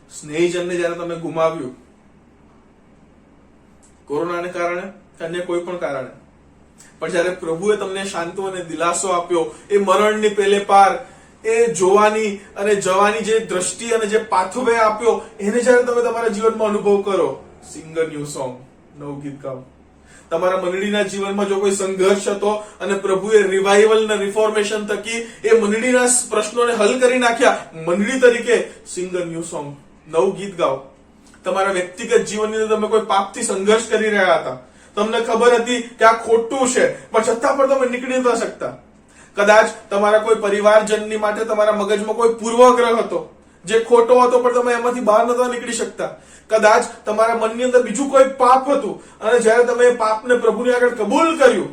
સ્નેહીજનને જયારે તમે ગુમાવ્યું, કોરોનાને કારણે, અન્ય કોઈ પણ કારણે, પણ જયારે પ્રભુએ તમને શાંતિ અને દિલાસો આપ્યો, એ મરણની પેલે પાર એ જોવાની અને જવાની જે દ્રષ્ટિ અને જે પાથવે આપ્યો, એને જયારે તમે તમારા જીવનમાં અનુભવ કરો, સિંગ અ ન્યૂ સોંગ, નવું ગીત ગાઓ. તમારા મંડળીના જીવનમાં જો કોઈ સંઘર્ષ હતો અને પ્રભુએ રિવાઇવલ અને રિફોર્મેશન થકી એ મંડળીના પ્રશ્નોને હલ કરી નાખ્યા, મંડળી તરીકે સિંગ અ ન્યૂ સોંગ, નવું ગીત ગાઓ. તમારા વ્યક્તિગત જીવનની અંદર તમે કોઈ પાપથી સંઘર્ષ કરી રહ્યા હતા, તમને ખબર હતી કે આ ખોટું છે, પણ છતાં પણ તમે નીકળી ન શકતા. કદાચ તમારા કોઈ પરિવારજનની માટે તમારા મગજમાં કોઈ પૂર્વગ્રહ હતો જે ખોટો હતો, પણ તમે એમાંથી બહાર નતા નીકળી શકતા. કદાચ તમારા મનની અંદર બીજું કોઈ પાપ હતું અને જયારે તમે એ પાપને પ્રભુની આગળ કબૂલ કર્યું,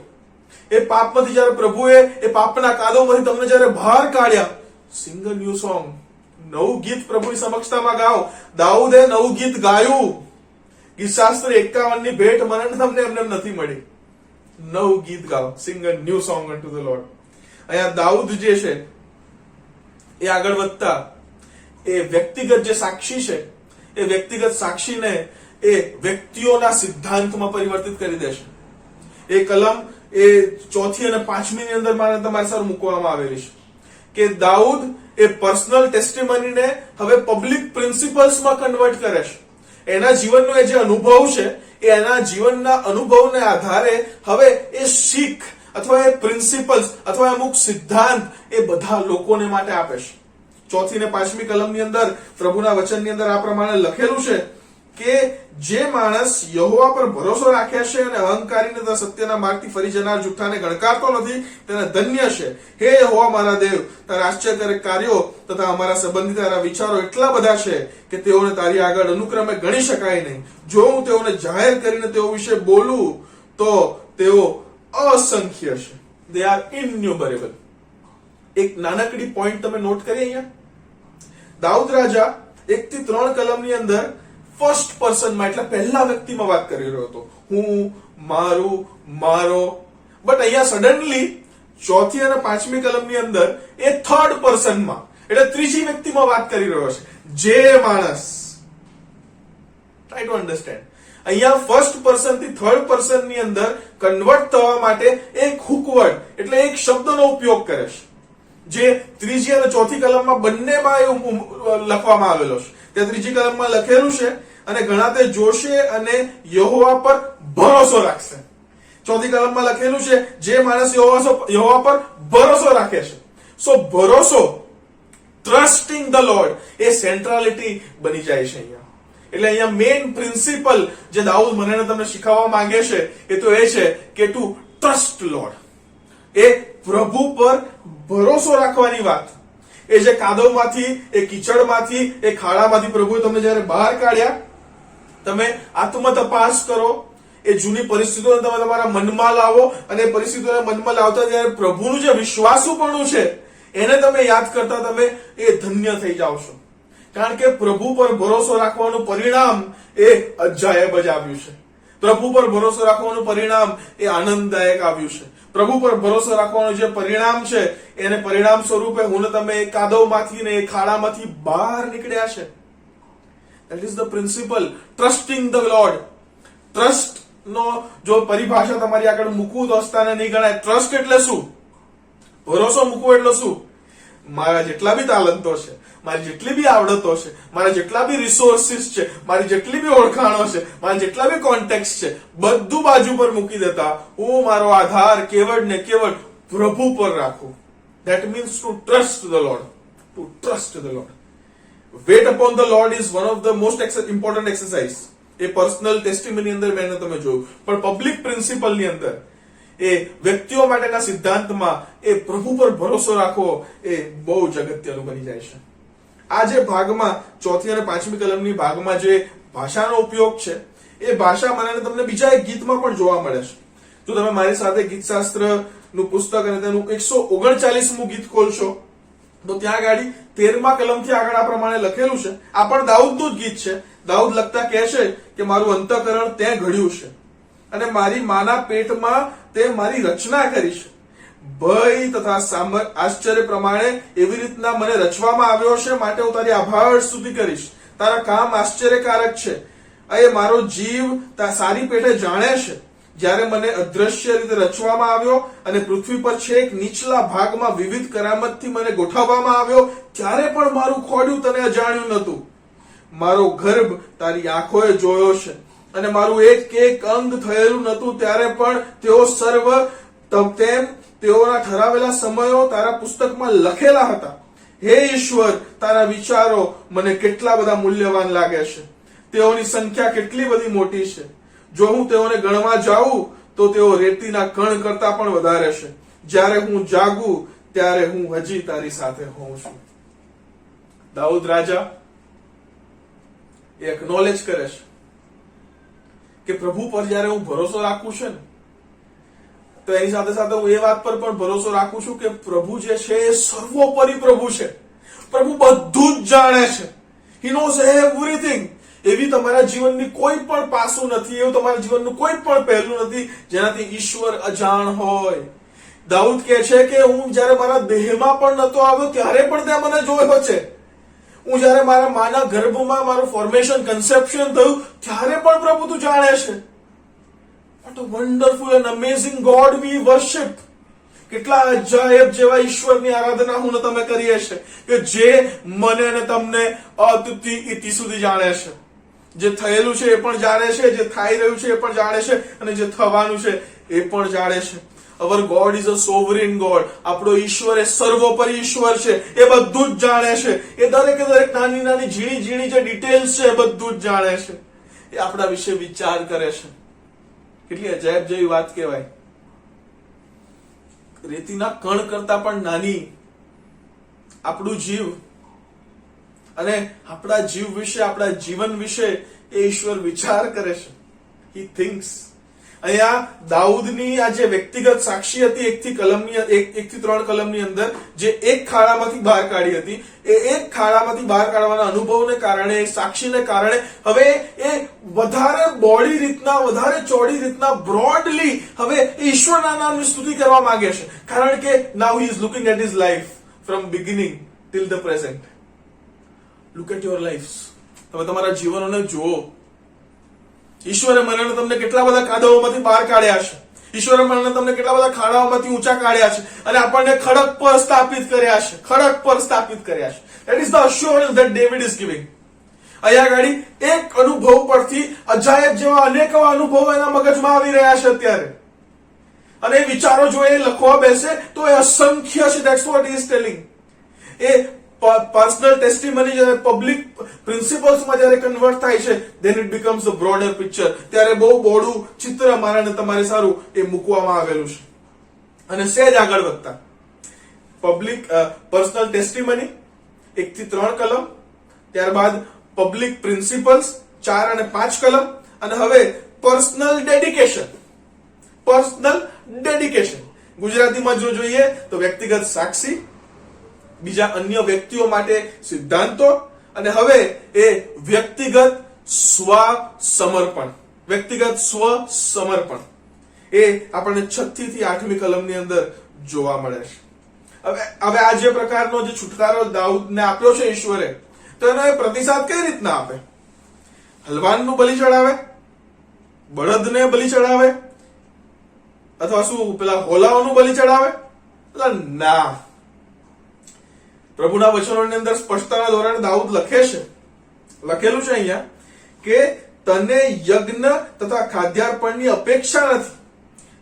એ પાપમાંથી જયારે પ્રભુએ એ પાપના કાદવમાંથી તમને જયારે બહાર કાઢ્યા, સિંગ અ ન્યૂ સોંગ, નવું ગીત પ્રભુની સમક્ષતામાં ગાઓ. દાઉદે નવું ગીત ગાયું. ગીતશાસ્ત્ર 51 ની ભેટ મને તમને એમને નથી મળી. નવું ગીત ગાઓ, sing a new song unto the Lord. અહીંયા દાઉદ જે છે એ આગળ વધતા એ વ્યક્તિગત જે સાક્ષી છે, એ વ્યક્તિગત સાક્ષીને એ વ્યક્તિઓના સિદ્ધાંતમાં પરિવર્તિત કરી દેશે. એ કલમ એ 4 અને 5 ની અંદર મારે તમારી સામે મૂકવામાં આવેલી છે કે દાઉદ એ પર્સનલ ટેસ્ટિમનીને હવે પબ્લિક પ્રિન્સિપલ્સમાં કન્વર્ટ કરે છે. એના જીવનનો એ જે અનુભવ છે એ એના જીવનના અનુભવને આધારે હવે એ શીખ અથવા એ પ્રિન્સિપલ્સ અથવા અમુક સિદ્ધાંત એ બધા લોકોને માટે આપે છે. 4 ને 5મી કલમની અંદર પ્રભુના વચનની અંદર આ પ્રમાણે લખેલું છે કે જે માણસ યહોવા પર ભરોસો રાખે છે અને અહંકારીને તથા સત્યના માર્ગથી ફરી જનાર જુઠ્ઠાને ગણકારતો નથી તેને ધન્ય છે. હે યહોવા મારા દેવ, તારા આશ્ચર્યકારક કાર્યો તથા અમારા સંબંધી તારા વિચારો એટલા બધા છે કે તેઓને તારી આગળ અનુક્રમે ગણી શકાય નહીં. જો હું તેઓને જાહેર કરીને તેઓ વિશે બોલું તો તેઓ અસંખ્ય છે. They are innumerable. એક નાનકડી પોઈન્ટ તમે નોટ કરી અહીંયા. દાઉદ રાજા 1 થી 3 કલમની અંદર ફર્સ્ટ પર્સનમાં એટલે પહેલા વ્યક્તિમાં વાત કરી રહ્યો હતો, હું, મારું, મારો. બટ અહીંયા સડનલી 4થી અને 5મી કલમની અંદર એ થર્ડ પર્સનમાં એટલે ત્રીજી વ્યક્તિમાં વાત કરી રહ્યો છે, જે માણસ. Try to understand. અહીંયા ફર્સ્ટ પર્સન થી થર્ડ પર્સન ની અંદર કન્વર્ટ થવા માટે એક હુકવર્ડ એટલે એક શબ્દનો ઉપયોગ કરે છે, જે ત્રીજી અને ચોથી કલમમાં બંનેમાં લખવામાં આવેલો છે. તે ત્રીજી કલમમાં લખેલું છે, અને ઘણા તે જોશે અને યહોવા પર ભરોસો રાખશે. ચોથી કલમમાં લખેલું છે, જે માણસ યહોવા પર ભરોસો રાખે છે. સો ભરોસો, trusting the lord A centrality બની જાય છે અહીંયા. એટલે અહીંયા મેઇન પ્રિન્સિપલ જે દાઉદ મને તમને શીખવવા માંગે છે એ તો એ છે કે ટુ ટ્રસ્ટ લોર્ડ. એ પ્રભુ પર ભરોસો રાખવાની વાત. એ જે કાદવમાંથી, એ કીચડમાંથી, એ ખાડામાંથી પ્રભુએ તમને જયારે બહાર કાઢ્યા, તમે આત્મતપાસ કરો, એ જૂની પરિસ્થિતિઓને તમે તમારા મનમાં લાવો, અને પરિસ્થિતિઓને મનમાં લાવતા જ્યારે પ્રભુનું જે વિશ્વાસુપણું છે એને તમે યાદ કરતા તમે એ ધન્ય થઈ જાવ છો. કારણ કે પ્રભુ પર ભરોસો રાખવાનું પરિણામ એ અજાયબ જ આવ્યું છે. પ્રભુ પર ભરોસો રાખવાનું પરિણામ એ આનંદદાયક આવ્યું છે. પ્રભુ પર ભરોસો રાખવાનું જે પરિણામ છે એને પરિણામ સ્વરૂપે હું ને તમે એ કાદવમાંથી ને એ ખાડામાંથી બહાર નીકળ્યા છે. That is the principle, trusting the Lord. Trust નો જો પરિભાષા તમારી આગળ મૂકવું તો અસ્તાને નહીં ગણાય. ટ્રસ્ટ એટલે શું? ભરોસો મૂકવો એટલે શું? મારા જેટલા બી તાલંતો છે, મારી જેટલી બી આવડતો છે, મારા જેટલા બી રિસોર્સિસ છે, મારી જેટલી બી ઓળખાણો છે, મારા જેટલા બી કોન્ટેક્ટ છે, બધું બાજુ પર મૂકી દેતા હું મારો આધાર કેવળ ને કેવળ પ્રભુ પર રાખું. That means to trust the Lord. To trust the Lord. Wait upon the Lord is one of the most important exercise. એ પર્સનલ ટેસ્ટિમની અંદર મેં તમે જોયું, પણ પબ્લિક પ્રિન્સિપલ ની અંદર એ વ્યક્તિઓ માટેના સિદ્ધાંતમાં એ પ્રભુ પર ભરોસો રાખવો એ બહુ જ અગત્યનું બની જાય છે. આ જે ભાગમાં 4થી અને 5મી કલમની ભાગમાં જે ભાષાનો ઉપયોગ છે એ ભાષા મને તમને બીજા એક ગીતમાં પણ જોવા મળે છે. જો તમે મારી સાથે ગીતશાસ્ત્ર નું પુસ્તક અને તેનું 139મું ગીત ખોલશો તો ત્યાં આગળ 13મા કલમથી આગળ આ પ્રમાણે લખેલું છે. આ પણ દાઉદનું જ ગીત છે. દાઉદ લખતા કહે છે કે મારું અંતઃકરણ તે ઘડ્યું છે અને મારી માના પેટમાં તે મારી રચના કરી છે. ભય તથા આશ્ચર્ય પ્રમાણે એવી રીતના મને રચવામાં આવ્યો છે, માટે હું તારી આભાર સ્તુતિ કરીશ. તારા કામ આશ્ચર્યકારક છે. એ મારો જીવ સારી પેટે જાણે છે. જ્યારે મને અદ્રશ્ય રીતે રચવામાં આવ્યો અને પૃથ્વી પર છેક નીચલા ભાગમાં વિવિધ કરામતથી મને ગોઠવવામાં આવ્યો, ત્યારે પણ મારું ખોડું તને અજાણ્યું નહોતું. મારો ગર્ભ તારી આંખોએ જોયો છે અને મારું એક એક અંગ થયેલું નહોતું, ત્યારે પણ તેઓ સર્વ તેમ તેઓના ઠરાવેલા સમયો તારા પુસ્તકમાં લખેલા હતા. હે ઈશ્વર, તારા વિચારો મને કેટલા બધા મૂલ્યવાન લાગે છે. તેઓની સંખ્યા કેટલી બધી મોટી છે. જો હું તેઓને ગણવા જાઉં તો તેઓ રેતીના કણ કરતા પણ વધારે છે. જ્યારે હું જાગું ત્યારે હું હજી તારી સાથે હોઉં છું. દાઉદ રાજા એ એક્નોલેજ કરે છે કે પ્રભુ પર જ્યારે હું ભરોસો રાખું છું ને તો એની સાથે સાથે હું એ વાત પર પણ ભરોસો રાખું છું કે પ્રભુ જે છે એ સર્વોપરી પ્રભુ છે. પ્રભુ બધું જ જાણે છે. He knows everything. એવી તમારા જીવનની કોઈ પણ પાસું નથી, એવું તમારા જીવનનું કોઈ પણ પહેલું નથી જેનાથી ઈશ્વર અજાણ હોય. દાઉદ કહે છે કે હું જયારે મારા દેહમાં પણ નતો આવ્યો ત્યારે પણ તે મને જોયો છે. હું જયારે મારા માના ગર્ભમાં મારું ફોર્મેશન કન્સેપ્શન થયું ત્યારે પણ પ્રભુ તું જાણે છે. What a wonderful and amazing God we worship. કેટલા અજાયબ જેવા ઈશ્વરની આરાધના હું ને તમે કરીએ છે કે જે મને અને તમને અતથી ઇતિ સુધી જાણે છે. જે થયેલું છે એ પણ જાણે છે, જે થઈ રહ્યું છે એ પણ જાણે છે, અને જે થવાનું છે એ પણ જાણે છે. Our God is a sovereign God. આપણો ઈશ્વર એ સર્વોપરી ઈશ્વર છે. એ બધું જ જાણે છે. એ દરેકે દરેક નાની નાની ઝીણી ઝીણી જે ડિટેલ્સ છે એ બધું જ જાણે છે. એ આપણા વિશે વિચાર કરે છે. કેટલી અજાયબ જેવી વાત કહેવાય. રેતીના કણ કરતા પણ નાની આપણું જીવ, અને આપણા જીવ વિશે, આપણા જીવન વિશે એ ઈશ્વર વિચાર કરે છે. હી થિંક્સ. અહીંયા દાઉદની આ જે વ્યક્તિગત સાક્ષી હતી, એક થી 3 કલમની અંદર જે એક ખાડામાંથી બહાર કાઢી હતી, એ એક ખાડામાંથી બહાર કાઢવાના અનુભવને કારણે, સાક્ષીને કારણે હવે એ વધારે બોડી રીતના, વધારે ચોડી રીતના, બ્રોડલી હવે ઈશ્વરના નામની સ્તુતિ કરવા માંગે છે. કારણ કે now he is looking at his life from beginning till the present. Look at your life. તમે તમારા જીવનોને જુઓ. ઈશ્વરે મને તમને કેટલા બધા કાદવોમાંથી બહાર કાઢ્યા છે. ઈશ્વરે મને તમને કેટલા બધા ખાડાઓમાંથી ઊંચા કાઢ્યા છે, અને આપણને ખડક પર સ્થાપિત કર્યા છે. ખડક પર સ્થાપિત કર્યા છે. That is the assurance that David is giving. અહીંયા ગાડી એક અનુભવ પરથી અજાયબ જેવા અનેક અનુભવો એના મગજમાં આવી રહ્યા છે અત્યારે, અને એ વિચારો જો એ લખવા બેસે તો એ અસંખ્ય છે. That's what he is telling. એ પર્સનલ ટેસ્ટિમની જ્યારે પબ્લિક પ્રિન્સિપલ્સમાં જ્યારે કન્વર્ટ થાય છે, then it becomes a broader picture. ત્યારે બહુ બોડું ચિત્ર મારા ને તમારે સારું એ મૂકવામાં આવેલું છે. અને સહેજ આગળ વધતા પબ્લિક પર્સનલ ટેસ્ટિમની 1 થી 3 કલમ, ત્યારબાદ પબ્લિક પ્રિન્સિપલ્સ 4 અને 5 કલમ, અને હવે પર્સનલ ડેડિકેશન. પર્સનલ ડેડિકેશન ગુજરાતીમાં જો જોઈએ તો વ્યક્તિગત સાક્ષી, બીજા અન્ય વ્યક્તિઓ માટે સિદ્ધાંતો, અને હવે એ વ્યક્તિગત સ્વ સમર્પણ. વ્યક્તિગત સ્વ સમર્પણ એ આપણને 6 થી 8મી કલમની અંદર જોવા મળે છે. હવે આ જે પ્રકારનો જે છુટકારો દાઉદને આપ્યો છે ઈશ્વરે, તો એનો એ પ્રતિસાદ કઈ રીતના આપે? હલવાનનું બલિ ચડાવે, બળદને બલિ ચડાવે, અથવા શું પેલા હોલાઓનું બલિ ચડાવે? ના. પ્રભુના વચનોની અંદર સ્પષ્ટતાના ધોરણે દાઉદ લખેલું છે અહીંયા કે તને યજ્ઞ તથા ખાદ્યાર્પણની અપેક્ષા નથી.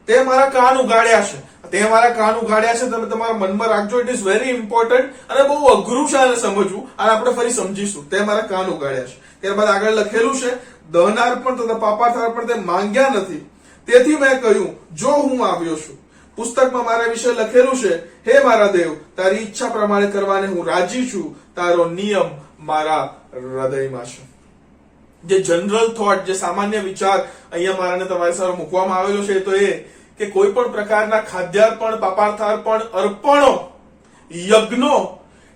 તે મારા કાન ઉગાડ્યા છે. તે મારા કાન ઉગાડ્યા છે. તમે તમારા મનમાં રાખજો. ઇટ ઇઝ વેરી ઇમ્પોર્ટન્ટ, અને બહુ અઘરું છે આને સમજવું. અને આપણે ફરી સમજીશું. તે મારા કાન ઉગાડ્યા છે. ત્યારબાદ આગળ લખેલું છે દહનાર્પણ તથા પાપાર્પણ તે માંગ્યા નથી. તેથી મેં કહ્યું, જો હું આવ્યો છું. પુસ્તકમાં મારા વિશે લખેલું છે, હે મારા દેવ, તારી ઈચ્છા પ્રમાણે કરવાને હું રાજી છું. તારો નિયમ મારા હૃદયમાં છે. જે જનરલ થોટ, જે સામાન્ય વિચાર અહીંયા મારાને તમારી સામે મૂકવામાં આવેલો છે, તો એ કે કોઈ પણ પ્રકારના ખાદ્યાર્પણ, પાપાર્થાર્પણ, અર્પણો, યજ્ઞો,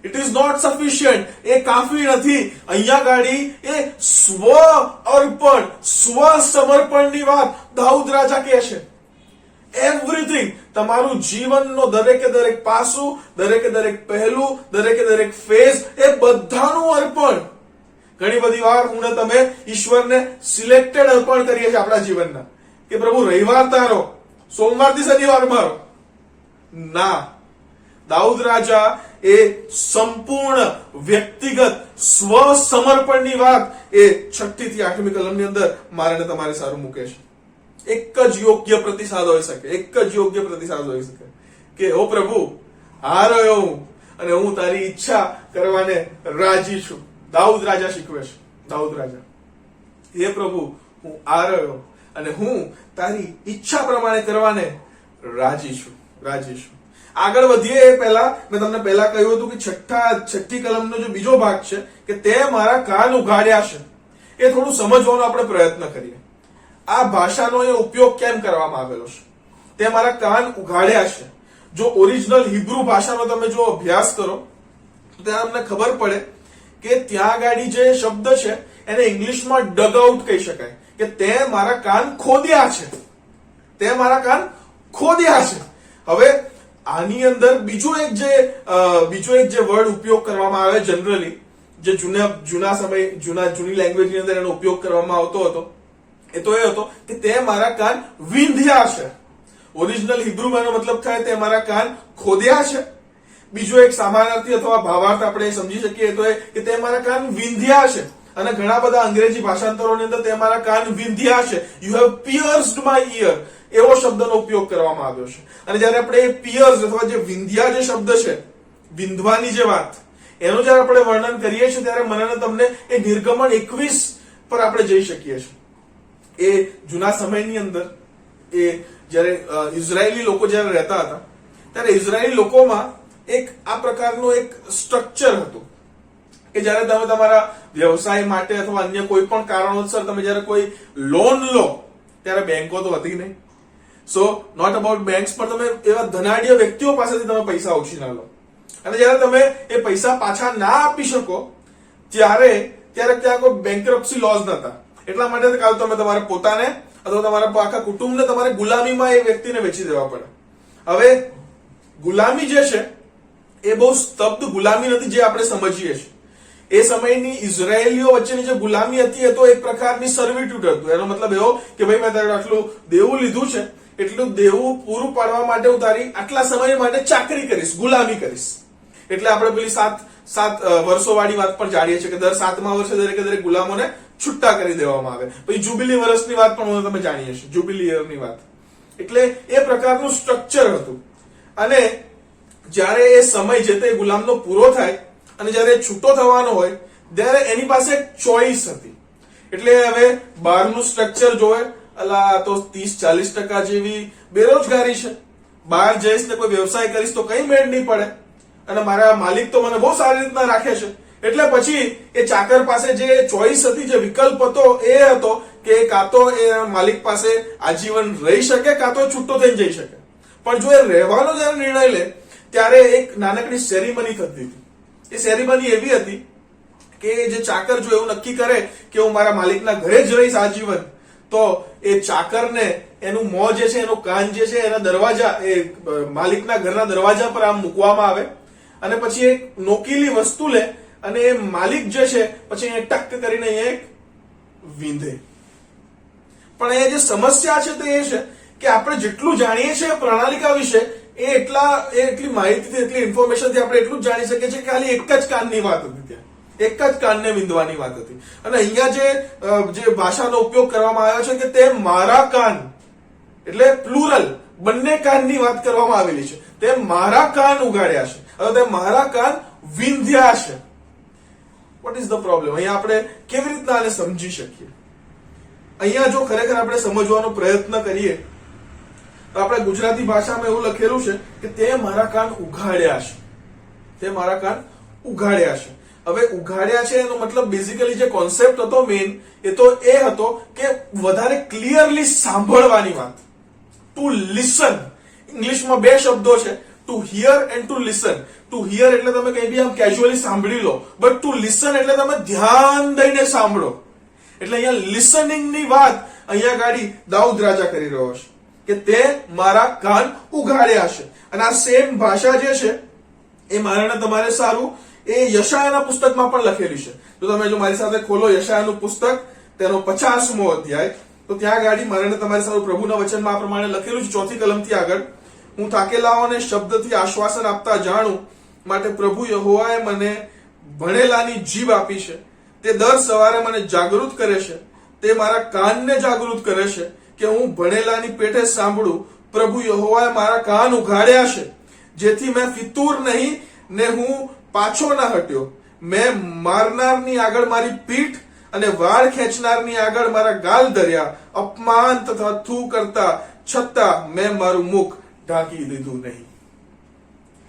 ઇટ ઇઝ નોટ સફિશિયન્ટ. એ કાફી નથી. અહીંયા ગાડી એ સ્વ અર્પણ, સ્વ સમર્પણની વાત દાઉદ રાજા કહે છે. એવરીથિંગ, તમારું જીવનનો દરેકે દરેક પાસું, દરેકે દરેક પહેલું, દરેકે દરેક ફેઝ, એ બધાનું અર્પણ. ઘણી બધી વાર હું ને તમે ઈશ્વરને સિલેક્ટેડ અર્પણ કરીએ છીએ આપણા જીવનના, કે પ્રભુ રવિવાર તારો, સોમવારથી શનિવાર મારો. ના. દાઉદ રાજા એ સંપૂર્ણ વ્યક્તિગત સ્વ સમર્પણની વાત એ 6 થી 8મી કલમની અંદર મારે તમારે સારું મૂકે છે. એક જ યોગ્ય પ્રતિસાદ હોઈ શકે. એક જ યોગ્ય પ્રતિસાદ હોઈ શકે કે ઓ પ્રભુ, આ રહ્યો હું, અને હું તારી ઈચ્છા કરવાને રાજી છું. દાઉદ રાજા શીખવે છે. દાઉદ રાજા, હે પ્રભુ, હું આ રહ્યો, અને હું તારી ઈચ્છા પ્રમાણે કરવાને રાજી છું. રાજી છું. આગળ વધીએ એ પહેલા મેં તમને પહેલા કહ્યું હતું કે 6ઠ્ઠી કલમનો જે બીજો ભાગ છે કે તે મારા કાન ઉઘાડ્યા છે, એ થોડું સમજવાનો આપણે પ્રયત્ન કરીએ. આ ભાષાનો એ ઉપયોગ કેમ કરવામાં આવેલો છે? તે મારા કાન ઉઘાડ્યા છે. જો ઓરિજિનલ હિબ્રુ ભાષાનો તમે જો અભ્યાસ કરો તો ત્યાં તમને ખબર પડે કે ત્યાં ગાડી જે શબ્દ છે એને ઇંગ્લિશમાં ડગ આઉટ કહી શકાય, કે તે મારા કાન ખોદ્યા છે. તે મારા કાન ખોદ્યા છે. હવે આની અંદર બીજો એક જે વર્ડ ઉપયોગ કરવામાં આવે જનરલી, જે જૂની લેંગ્વેજની અંદર એનો ઉપયોગ કરવામાં આવતો હતો, એ તો એ હતો કે તે મારા કાન વીંધ્યા છે. ઓરિજિનલ હિબ્રુમાં એનો મતલબ થાય તે મારા કાન ખોદ્યા છે. બીજો એક સમાનાર્થી અથવા ભાવાર્થ આપણે સમજી શકીએ તો કે તે મારા કાન વિંધ્યા છે. અને ઘણા બધા અંગ્રેજી ભાષાંતરોની અંદર તે મારા કાન વિંધ્યા છે. યુ હેવ પિયર્સ્ડ માય ઇયર, એવો શબ્દનો ઉપયોગ કરવામાં આવ્યો છે. અને જયારે આપણે પિયર્સ અથવા જે વિંધ્યા જે શબ્દ છે, વિંધવાની જે વાત, એનું જયારે આપણે વર્ણન કરીએ છીએ ત્યારે મને તમને એ નિર્ગમન 21 પર આપણે જઈ શકીએ છીએ. એ જૂના સમયની અંદર એ જયારે ઇઝરાયેલી લોકો જયારે રહેતા હતા ત્યારે ઇઝરાયેલી લોકોમાં એક આ પ્રકારનું એક સ્ટ્રક્ચર હતું કે જયારે તમે તમારા વ્યવસાય માટે અથવા અન્ય કોઈ પણ કારણોસર તમે જયારે કોઈ લોન લો ત્યારે બેંકો તો હતી નહીં. સો નોટ અબાઉટ બેંક્સ, પણ તમે એવા ધનાઢ્ય વ્યક્તિઓ પાસેથી તમે પૈસા ઉછીના લો અને જયારે તમે એ પૈસા પાછા ના આપી શકો ત્યારે ત્યાં કોઈ બેન્કરપ્સી લોઝ નતા. એટલા માટે કાલ તમે તમારા પોતાને અથવા તમારા આખા કુટુંબને તમારે ગુલામીમાં એ વ્યક્તિને વેચી દેવા પડે. હવે ગુલામી જે છે એ બહુ સ્તબ્ધ ગુલામી નથી જે આપણે સમજીએ છીએ. એ સમયની ઇઝરાયેલીઓ વચ્ચેની જે ગુલામી હતી એ તો એક પ્રકારની સર્વિટ્યુડ હતું. એનો મતલબ એવો કે ભાઈ મેં તારે આટલું દેવું લીધું છે, એટલું દેવું પૂરું પાડવા માટે હું તારી આટલા સમય માટે ચાકરી કરીશ, ગુલામી કરીશ. એટલે આપણે પેલી સાત વર્ષો વાળી વાત પણ જાણીએ છીએ કે દર 7મા વર્ષે દરેક ગુલામોને છૂટા કરી દેવામાં આવે. પછી જુબિલી વર્ષની વાત પણ તમે જાણીએ છીએ, જુબિલી યરની વાત. એટલે એ પ્રકારનું સ્ટ્રક્ચર હતું. અને જ્યારે એ સમય જે તે ગુલામનો પૂરો થાય અને જ્યારે છૂટો થવાનો હોય ત્યારે એની પાસે એક ચોઈસ હતી. એટલે હવે બહારનું સ્ટ્રક્ચર જોવે, અલા તો 30-40% જેવી બેરોજગારી છે, બહાર જઈશ ને કોઈ વ્યવસાય કરીશ તો કઈ મેળ નહીં પડે અને મારા માલિક તો મને બહુ સારી રીતના રાખે છે. એટલે પછી એ ચાકર પાસે જે ચોઈસ હતી, જે વિકલ્પ હતો એ હતો કે કાં તો એ માલિક પાસે આજીવન રહી શકે કાં તો છૂટો થઈને જઈ શકે. પણ જો એ રહેવાનો જયારે નિર્ણય લે ત્યારે એક નાનકડી સેરેમની થતી હતી. એ સેરેમની એવી હતી કે જે ચાકર જો એવું નક્કી કરે કે હું મારા માલિકના ઘરે જ રહીશ આજીવન, તો એ ચાકરને એનું મોં જે છે, એનો કાન જે છે એના દરવાજા, એ માલિકના ઘરના દરવાજા પર આમ મૂકવામાં આવે અને પછી એક નોકીલી વસ્તુ લે અને એ માલિક જે છે પછી એ ટક કરીને એક વીંધે. પણ એ જે સમસ્યા છે તે એ છે કે આપણે જેટલું જાણીએ છીએ પ્રણાલિકા વિશે એટલી માહિતીથી, એટલી ઇન્ફોર્મેશનથી આપણે એટલું જ જાણી શકીએ છીએ કે ખાલી એક જ કાનની વાત હતી, ત્યાં એક જ કાનને વિંધવાની વાત હતી. અને અહીંયા જે ભાષાનો ઉપયોગ કરવામાં આવ્યો છે કે તે મારા કાન, એટલે પ્લુરલ, બંને કાનની વાત કરવામાં આવેલી છે. તે મારા કાન ઉગાડ્યા છે અથવા તે મારા કાન વિંધ્યા છે. What is the problem? અહીંયા આપણે કેવી રીતના આને સમજી શકીએ? અહીંયા જો ખરેખર આપણે સમજવાનો પ્રયત્ન કરીએ તો આપણે ગુજરાતી ભાષામાં એવું લખેલું છે કે તે મારા કાન ઉઘાડ્યા છે, તે મારા કાન ઉઘાડ્યા છે. હવે ઉઘાડ્યા છે એનો મતલબ બેઝિકલી જે કોન્સેપ્ટ હતો મેઇન એ તો એ હતો કે વધારે ક્લિયરલી સાંભળવાની વાત. To listen. ઇંગ્લિશમાં બે શબ્દો છે, to hear and to listen. To hear એટલે તમે કઈ બી આમ કેઝ્યુઅલી સાંભળી લો, બટ ટુ લિસન એટલે તમે ધ્યાન દઈને સાંભળો. એટલે અહીંયા લિસનિંગની વાત અહીંયા ગાડી દાઉદ રાજા કરી રહ્યો છે કે તે મારા કાન ઉઘાડ્યા છે. અને આ સેમ ભાષા જે છે એ મારાને તમારે સારું એ યશાયાના પુસ્તકમાં પણ લખેલી છે. તો તમે જો મારી સાથે ખોલો યશાયાનું પુસ્તક, તેનો 50મો અધ્યાય, તો ત્યાં ગાડી મારાને તમારે સારું પ્રભુના વચનમાં આ પ્રમાણે લખેલું છે, 4થી કલમથી આગળ. હું થાકેલાઓને શબ્દથી આશ્વાસન આપતા જાણું માટે પ્રભુ યહોવાએ મને ભણેલાની જીભ આપી છે. તે દર સવારે મને જાગૃત કરે છે, તે મારા કાનને જાગૃત કરે છે કે હું ભણેલાની પેઠે સાંભળું. પ્રભુ યહોવાએ મારા કાન ઉઘાડ્યા છે જેથી મેં ફિતૂર નહીં ને હું પાછો ના હટ્યો. મેં મારનારની આગળ મારી પીઠ અને વાળ ખેંચનારની આગળ મારા ગાલ ધર્યા. અપમાન તથા થૂ કરતા છતાં મેં મારું મુખ ઢાંકી દીધું નહીં.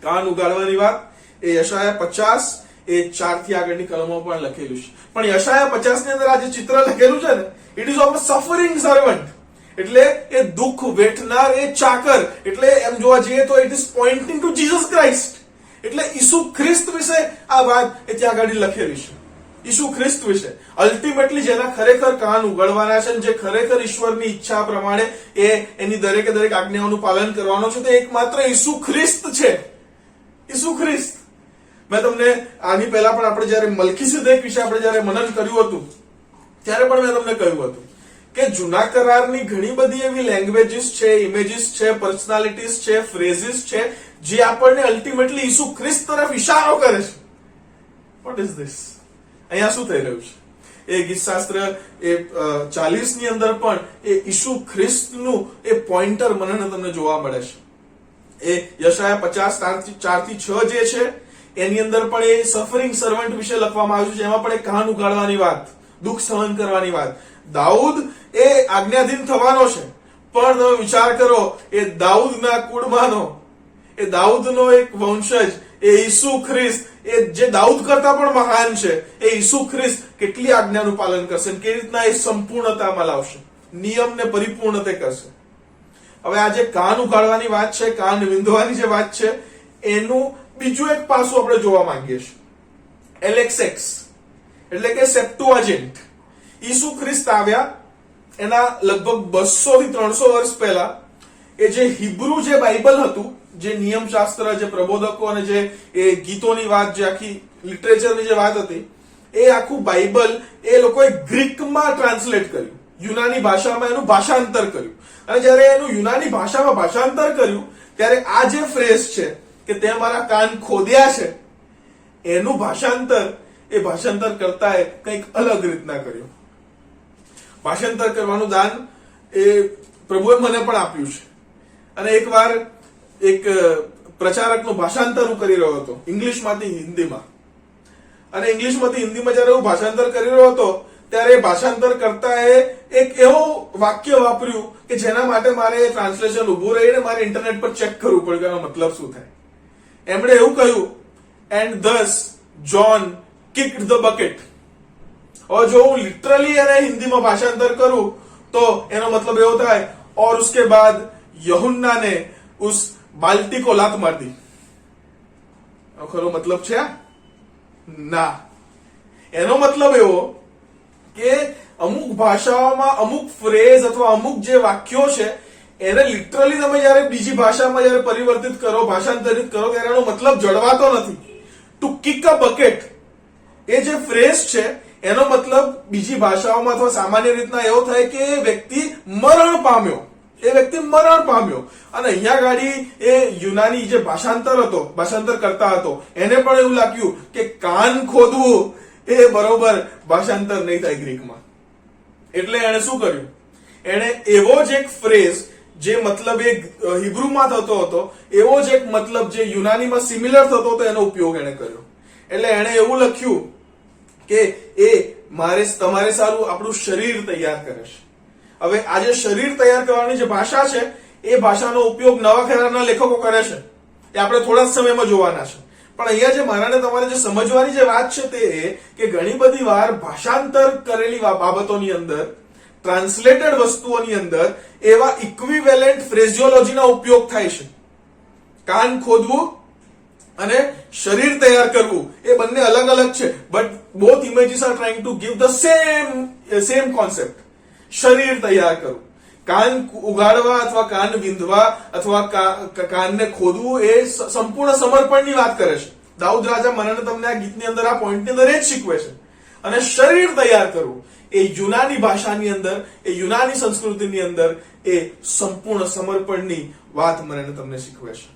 કાન ઉગાડવાની વાત એ યશાયા 50 એ 4 થી આગળની કલમો પણ લખેલું છે. પણ યશાયા 50 ની અંદર આ જે ચિત્ર લખેલું છે ને, it ease of a suffering servant. એટલે એ દુઃખ વેઠનાર એ ચાકર. એટલે એમ જોવા જઈએ તો it is pointing to Jesus Christ. એટલે ઈસુ ખ્રિસ્ત વિશે આ વાત એ ત્યાં આગળ લખેલી છે. ઈસુ ખ્રિસ્ત વિશે અલ્ટિમેટલી જેના ખરેખર કાન ઉગાડવાના છે, જે ખરેખર ઈશ્વરની ઈચ્છા પ્રમાણે એની દરેકે દરેક આજ્ઞાઓનું પાલન કરવાનો છે, તે એકમાત્ર ઈસુ ખ્રિસ્ત છે. ઈસુ ખ્રિસ્ત. મેં તમને આની પહેલા પણ આપણે જયારે મલ્કીસેદેક વિશે આપણે જયારે મનન કર્યું હતું ત્યારે પણ મેં તમને કહ્યું હતું કે જૂના કરારની ઘણી બધી એવી લેંગ્વેજીસ છે, ઇમેજીસ છે, પર્સનાલિટીઝ છે, ફ્રેઝીસ છે જે આપણને અલ્ટિમેટલી ઈસુ ખ્રિસ્ત તરફ ઇશારો કરે છે. What is this? અહીંયા શું થઈ રહ્યું છે? એ ગીતશાસ્ત્ર એ 40 ની અંદર પણ એ ઈસુ ખ્રિસ્તનું એ પોઇન્ટર મને તમને જોવા મળે છે. એ યશાયા 50 4 થી 6 જે છે એની અંદર પણ એ સફરિંગ સર્વન્ટ વિશે લખવામાં આવ્યું છે. એમાં પણ એ કાન ઉગાડવાની વાત, દુઃખ સહન કરવાની વાત. દાઉદ એ આજ્ઞાધીન થવાનો છે, પણ તમે વિચાર કરો એ દાઉદના કુળમાંનો, એ દાઉદનો એક વંશજ, એ ઈસુ ખ્રિસ્ત, એ જે દાઉદ કરતા પણ મહાન છે, એ ઈસુ ખ્રિસ્ત કેટલી આજ્ઞાનું પાલન કરશે, કેવી રીતના એ સંપૂર્ણતામાં લાવશે, નિયમને પરિપૂર્ણ તે કરશે. હવે આ જે કાન ઉગાડવાની વાત છે, કાન વિંધવાની જે વાત છે, એનું બીજું એક પાસું આપણે જોવા માંગીએ છીએ. એલેક્સેક્સ એટલે કે સેપ્ટુઆજેન્ટ. ઈસુ ખ્રિસ્ત આવ્યા એના લગભગ 200 થી 300 વર્ષ પહેલા એ જે હિબ્રુ જે બાઇબલ હતું, જે નિયમશાસ્ત્ર, જે પ્રબોધકો અને જે એ ગીતોની વાત, જે આખી લિટરેચરની જે વાત હતી, એ આખું બાઇબલ એ લોકોએ ગ્રીકમાં ટ્રાન્સલેટ કર્યું, યુનાની ભાષામાં એનું ભાષાંતર કર્યું. અને જ્યારે એનું યુનાની ભાષામાં ભાષાંતર કર્યું ત્યારે આ જે ફ્રેઝ છે કે તે મારા કાન ખોદ્યા છે, એનું ભાષાંતર એ ભાષાંતર કરતાએ કંઈક અલગ રીતના કર્યું. ભાષાંતર કરવાનું દાન એ પ્રભુએ મને પણ આપ્યું છે. અને એકવાર એક પ્રચારકનું ભાષાંતર હું કરી રહ્યો હતો ઇંગ્લિશમાંથી હિન્દીમાં, અને ઇંગ્લિશમાંથી હિન્દીમાં જયારે હું ભાષાંતર કરી રહ્યો હતો ત્યારે ભાષાંતર કરતા એક એવો વાક્ય વાપર્યું કે જેના માટે મારે ટ્રાન્સલેશન ઉભું રહીને મારે ઇન્ટરનેટ પર ચેક કરવું પડ્યું કે આનો મતલબ શું થાય. એમણે એવું કહ્યું, and thus John kicked the bucket. और जो હું લિટરલી એને હિન્દીમાં ભાષાંતર કરું તો એનો મતલબ એવો થાય, और उसके बाद યહુન્ના ને उस बाल्टी को लात मार दी. ખરો મતલબ છે ના. એનો મતલબ એવો કે અમુક ભાષાઓમાં અમુક ફ્રેઝ અથવા અમુક જે વાક્યો છે એને લિટરલી તમે જયારે બીજી ભાષામાં જયારે પરિવર્તિત કરો, ભાષાંતરિત કરો, ત્યારે એનો મતલબ જળવાતો નથી. ટુ કિક અ બકેટ એ જે ફ્રેઝ છે એનો મતલબ બીજી ભાષાઓમાં અથવા સામાન્ય રીતના એવો થાય કે એ વ્યક્તિ મરણ પામ્યો, એ વ્યક્તિ મરણ પામ્યો. અને અહીંયા ગાડી એ યુનાની જે ભાષાંતર હતો, ભાષાંતર કરતા હતો, એને પણ એવું લાગ્યું કે કાન ખોદવું એ બરોબર ભાષાંતર નહીં થાય ગ્રીકમાં. એટલે એને શું કર્યું, એને એવો જ એક ફ્રેઝ જે મતલબ એ હિબ્રુમાં થતો હતો, એવો જ એક મતલબ જે યુનાનીમાં સિમિલર થતો હતો, એનો ઉપયોગ એને કર્યો. એટલે એને એવું લખ્યું કે એ મારે તમારે સારું આપણું શરીર તૈયાર કરે છે. હવે આ જે શરીર તૈયાર કરવાની જે ભાષા છે એ ભાષાનો ઉપયોગ નવા કરારના લેખકો કરે છે, એ આપણે થોડા જ સમયમાં જોવાના છે. પણ અહીંયા જે મારાને તમારે જે સમજવાની જે વાત છે તે એ કે ઘણી બધી વાર ભાષાંતર કરેલી બાબતોની અંદર, ટ્રાન્સલેટેડ વસ્તુઓની અંદર એવા ઇક્વિવેલન્ટ ફ્રેઝિયોલોજીના ઉપયોગ થાય છે. કાન ખોદવું અને શરીર તૈયાર કરવું એ બંને અલગ અલગ છે, but both images are trying to give the same concept. શરીર તૈયાર કરવું, કાન ઉગાડવા અથવા કાન વિંધવા અથવા કાનને ખોદવું એ સંપૂર્ણ સમર્પણની વાત કરે છે. દાઉદ રાજા મને તમને આ ગીતની અંદર, આ પોઈન્ટની અંદર એ જ શીખવે છે. અને શરીર તૈયાર કરવું એ યુનાની ભાષાની અંદર, એ યુનાની સંસ્કૃતિની અંદર એ સંપૂર્ણ સમર્પણની વાત મને તમને શીખવે છે.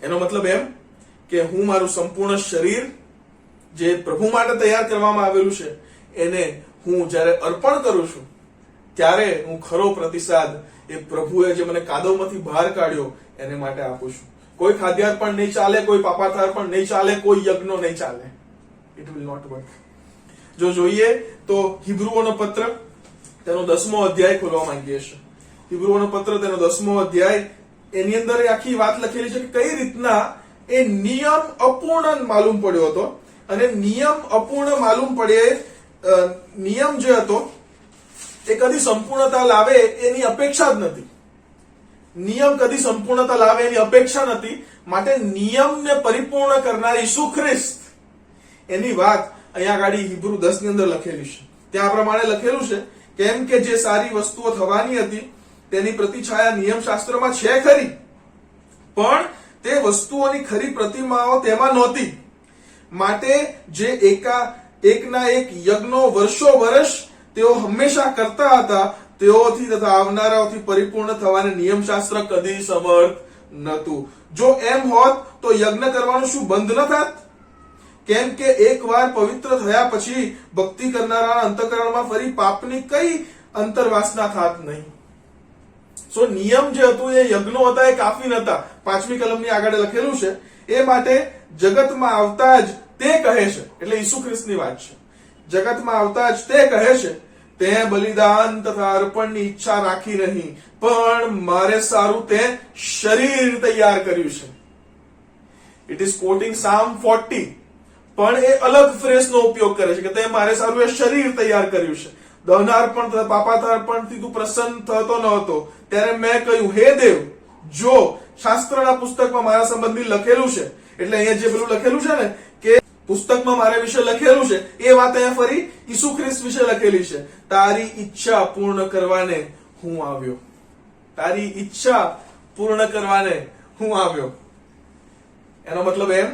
એનો મતલબ એમ કે હું મારું સંપૂર્ણ શરીર જે પ્રભુ માટે તૈયાર કરવામાં આવેલું છે એને હું જ્યારે અર્પણ કરું છું ત્યારે હું ખરો પ્રતિસાદ એ પ્રભુએ જે મને કાદવમાંથી બહાર કાઢ્યો એને માટે આપું છું. કોઈ ખાદ્યાર્પણ નહીં ચાલે, કોઈ પાપાર્પણ નહીં ચાલે, કોઈ યજ્ઞો નહીં ચાલે. It will not work. જો જોઈએ તો હિબ્રુઓનો પત્ર તેનો 10મો અધ્યાય ખોલવા માંગીએ છીએ. હિબ્રુઓનો પત્ર તેનો 10મો અધ્યાય, એની અંદર આખી વાત લખેલી છે કે કઈ રીતના એ નિયમ અપૂર્ણ માલુમ પડ્યો હતો. અને નિયમ અપૂર્ણ માલુમ પડે, નિયમ જે હતો એ કદી સંપૂર્ણતા લાવે એની અપેક્ષા જ નથી. નિયમ કદી સંપૂર્ણતા લાવે એની અપેક્ષા નથી. માટે નિયમને પરિપૂર્ણ કરનાર ઈસુ ખ્રિસ્ત, એની વાત અહીંયા ગાડી હિબ્રુ 10 ની અંદર લખેલી છે. ત્યાં પ્રમાણે લખેલું છે, કેમ કે જે સારી વસ્તુઓ થવાની હતી તેની પ્રતિછાયા નિયમશાસ્ત્રમાં છે ખરી, પણ તે વસ્તુઓની ખરી પ્રતિમાઓ તેમાં નહોતી. માટે જે એકના એક યજ્ઞો વર્ષો વર્ષ તેઓ હંમેશા કરતા હતા તેઓથી તથા આવનારાઓથી પરિપૂર્ણ થવાને નિયમશાસ્ત્ર કદી સમર્થ નહોતું. જો એમ હોત તો યજ્ઞ કરવાનું શું બંધ ન થાત? કેમ કે એકવાર પવિત્ર થયા પછી ભક્તિ કરનારા અંતઃકરણમાં ફરી પાપની કઈ અંતરવાસના થાત નહીં. સો નિયમ જે હતું એ યજ્ઞો હતા એ કાફી નહોતા. 5મી કલમની આગળ લખેલું છે. એ માટે જગતમાં આવતા જ તે કહે છે, એટલે ઈસુ ખ્રિસ્તની વાત છે, જગતમાં આવતા જ તે કહે છે તે બલિદાન તથા અર્પણની ઈચ્છા રાખી નહીં, પણ મારે સારું તે શરીર તૈયાર કર્યું છે. ઇટ ઇઝ કોટિંગ Psalm 40, પણ એ અલગ ફ્રેઝનો ઉપયોગ કરે છે કે તે મારે સારું એ શરીર તૈયાર કર્યું છે. દહનાર્પણ તથા પાપાર્પણથી તું પ્રસન્ન થતો ન હતો ત્યારે મેં કહ્યું, હે દેવ, જો શાસ્ત્રના પુસ્તકમાં મારા સંબંધી લખેલું છે, એટલે અહીંયા જે પેલું લખેલું છે ને કે પુસ્તકમાં મારા વિશે લખેલું છે એ વાત અહીંયા ફરી ઈસુ ખ્રિસ્ત વિશે લખેલી છે. તારી ઈચ્છા પૂર્ણ કરવાને હું આવ્યો. તારી ઈચ્છા પૂર્ણ કરવાને હું આવ્યો. એનો મતલબ એમ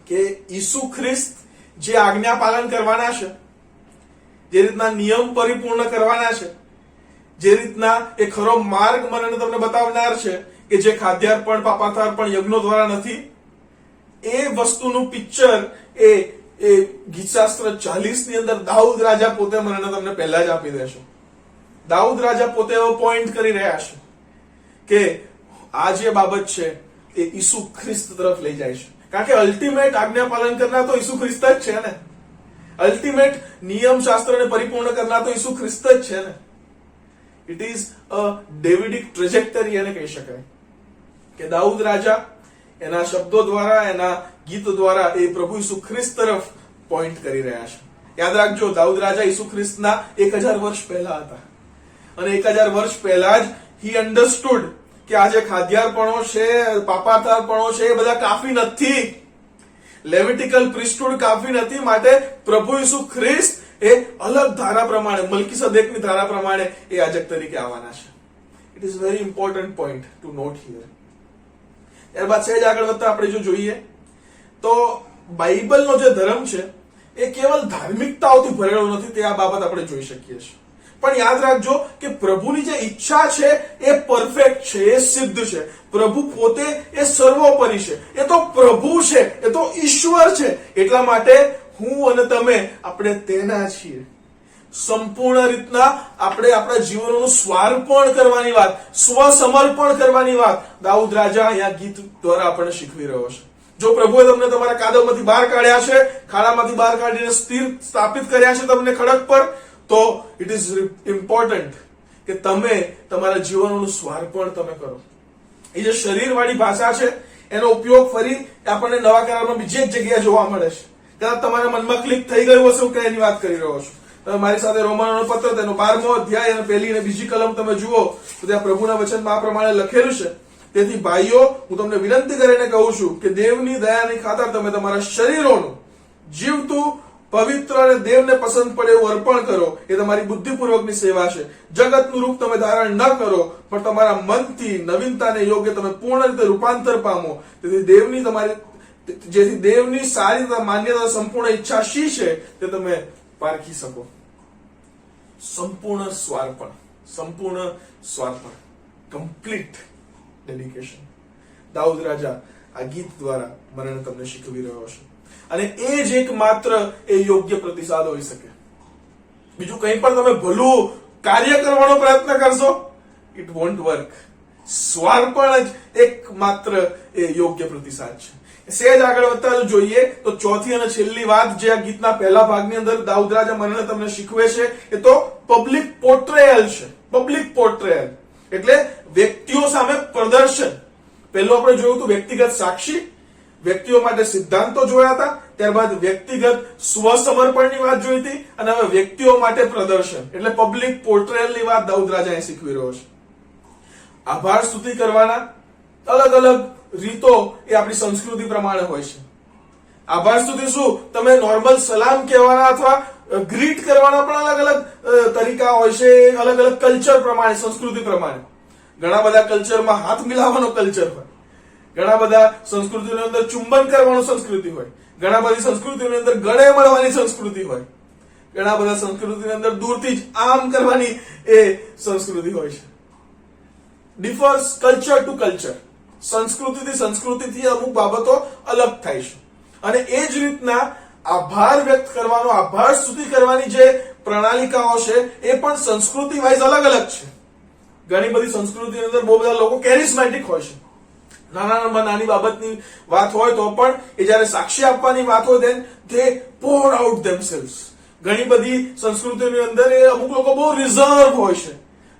કે ઈસુ ખ્રિસ્ત જે આજ્ઞા પાલન કરવાના છે, જે રીતના નિયમ પરિપૂર્ણ કરવાના છે, જે રીતના એ ખરો માર્ગ મને તમને બતાવનાર છે કે જે ખાદ્યાર્પણ પાપાર્પણ યજ્ઞો દ્વારા નથી, એ વસ્તુનું પિક્ચર એ ગીતશાસ્ત્ર 40 ની અંદર દાઉદ રાજા પોતે મને તમને પહેલા જ આપી દેશે. દાઉદ રાજા પોતે એવો પોઈન્ટ કરી રહ્યા છે કે આ જે બાબત છે એ ઈસુ ખ્રિસ્ત તરફ લઈ જાય છે. કારણ કે અલ્ટિમેટ આજ્ઞા પાલન કરનાર તો ઈસુ ખ્રિસ્ત જ છે ને. અલ્ટિમેટ નિયમ શાસ્ત્રને પરિપૂર્ણ કરનાર તો ઈસુ ખ્રિસ્ત જ છે ને. ઇટ ઇઝ અ ડેવિડિક ટ્રેજેક્ટરી એને કહી શકાય કે દાઉદ રાજા એના શબ્દો દ્વારા, એના ગીત દ્વારા એ પ્રભુ ઈસુ ખ્રિસ્ત તરફ પોઈન્ટ કરી રહ્યા છે. યાદ રાખજો, દાઉદ રાજા ઈસુ ખ્રિસ્તના 1000 વર્ષ પહેલા હતા અને 1000 વર્ષ પહેલા જ હી અન્ડરસ્ટુડ કે આ જે ખાદ્યાર્પણો છે, પાપાર્પણો છે, એ બધા કાફી નથી. લેવિટિકલ પ્રિસ્ટહુડ કાફી નથી. માટે પ્રભુ ઈસુ ખ્રિસ્ત એ અલગ ધારા પ્રમાણે, મલ્કીસદેકની ધારા પ્રમાણે એ યાજક તરીકે આવવાના છે. It is very important point to note here. ત્યારબાદ સહેજ આગળ વધતા આપણે જો જોઈએ તો બાઇબલનો જે ધર્મ છે એ કેવલ ધાર્મિકતાઓથી ભરેલો નથી, તે આ બાબત આપણે જોઈ શકીએ છીએ. પણ યાદ રાખજો કે પ્રભુની જે ઈચ્છા છે એ પરફેક્ટ છે, એ સિદ્ધ છે. પ્રભુ પોતે એ સર્વોપરી છે, એ તો પ્રભુ છે, એ તો ઈશ્વર છે. એટલા માટે હું અને તમે આપણે તેના છીએ. સંપૂર્ણ રીતના આપણે આપણા જીવનનું સ્વાર્પણ કરવાની વાત, સ્વસમર્પણ કરવાની વાત દાઉદ રાજા અહીંયા ગીત દ્વારા આપણને શીખવી રહ્યો છે. જો પ્રભુએ તમને તમારા કાદવમાંથી બહાર કાઢ્યા છે, ખાડામાંથી બહાર કાઢીને સ્થિર સ્થાપિત કર્યા છે તમને ખડક પર, તો ઇટ ઇઝ ઇમ્પોર્ટન્ટ કે તમે તમારા જીવનનું સ્વાર્પણ તમે કરો. એ જે શરીરવાળી ભાષા છે એનો ઉપયોગ ફરી આપણને નવા કરારમાં બીજી એક જગ્યાએ જોવા મળે છે. કદાચ તમારા મનમાં ક્લિક થઈ ગયું હશે કે એની વાત કરી રહ્યો છું. તમે મારી સાથે રોમાનોનો પત્ર તેનો 12મો અધ્યાય અને 1લી અને 2જી કલમ તમે જુઓ તો ત્યાં પ્રભુના વચનમાં આ પ્રમાણે લખેલું છે, તેથી ભાઈઓ હું તમને વિનંતી કરીને કહું છું કે દેવની દયાની ખાતર તમે તમારા શરીરોનું જીવતું, પવિત્ર અને દેવને પસંદ પડે એવું અર્પણ કરો. એ તમારી બુદ્ધિપૂર્વકની સેવા છે. જગતનું રૂપ તમે ધારણ ન કરો, પણ તમારા મનથી નવીનતાને યોગ્ય તમે પૂર્ણ રીતે રૂપાંતર પામો. જેથી દેવની સારી તથા માન્ય તથા સંપૂર્ણ ઈચ્છા શી છે તે તમે પારખી શકો. સંપૂર્ણ સ્વાર્પણ, કમ્પ્લીટ ડેડિકેશન. દાઉદ રાજા આ ગીત દ્વારા મને તમને શીખવી રહ્યો છે. અને એ જ એકમાત્ર એ યોગ્ય પ્રતિસાદ હોઈ શકે. બીજું કંઈ પણ તમે ભલું કાર્ય કરવાનો પ્રયત્ન કરશો, ઇટ વોન્ટ વર્ક. સ્વાર્પણ જ એકમાત્ર એ યોગ્ય પ્રતિસાદ છે. સહેજ આગળ વધતા જોઈએ તો ચોથી અને છેલ્લી વાત જે આ ગીતના પહેલા ભાગની અંદર દાઉદ રાજા મને તમને શીખવે છે એ તો પબ્લિક પોર્ટ્રેયલ છે. પબ્લિક પોર્ટ્રેયલ એટલે વ્યક્તિઓ સામે પ્રદર્શન. પહેલું આપણે જોયું હતું વ્યક્તિગત સાક્ષી, વ્યક્તિઓ માટે સિદ્ધાંતો જોયા હતા, ત્યારબાદ વ્યક્તિગત સ્વસમર્પણની વાત જોઈ હતી, અને હવે વ્યક્તિઓ માટે પ્રદર્શન એટલે પબ્લિક પોર્ટ્રેયલની વાત દાઉદ રાજા શીખવી રહ્યો છે. આભાર સ્તુતિ કરવાના અલગ અલગ રીતો એ આપણી સંસ્કૃતિ પ્રમાણે હોય છે. આભાર સ્તુતિ શું, તમે નોર્મલ સલામ કહેવાના અથવા ગ્રીટ કરવાના પણ અલગ અલગ તરીકા હોય છે, અલગ અલગ કલ્ચર પ્રમાણે, સંસ્કૃતિ પ્રમાણે. ઘણા બધા કલ્ચરમાં હાથ મિલાવવાનો કલ્ચર હોય, ઘણા બધા સંસ્કૃતિની અંદર ચુંબન કરવાનું સંસ્કૃતિ હોય, ઘણા બધી સંસ્કૃતિની અંદર ગળે મળવાની સંસ્કૃતિ હોય, ઘણા બધા સંસ્કૃતિની અંદર દૂરથી જ આમ કરવાની એ સંસ્કૃતિ હોય છે. ડિફર્સ કલ્ચર ટુ કલ્ચર, સંસ્કૃતિથી સંસ્કૃતિથી અમુક બાબતો અલગ થાય છે. અને એ જ રીતના આભાર વ્યક્ત કરવાનો, આભાર સ્તુતિ કરવાની જે પ્રણાલિકાઓ છે એ પણ સંસ્કૃતિ વાઇઝ અલગ અલગ છે. ઘણી બધી સંસ્કૃતિની અંદર બહુ બધા લોકો કેરિસ્મેટિક હોય છે. નાની બાબતની વાત હોય તો પણ એ જયારે સાક્ષી આપવાની વાત હોય they pour out themselves. ઘણી બધી સંસ્કૃતિની અંદર એ અમુક લોકો બહુ રિઝર્વ હોય છે.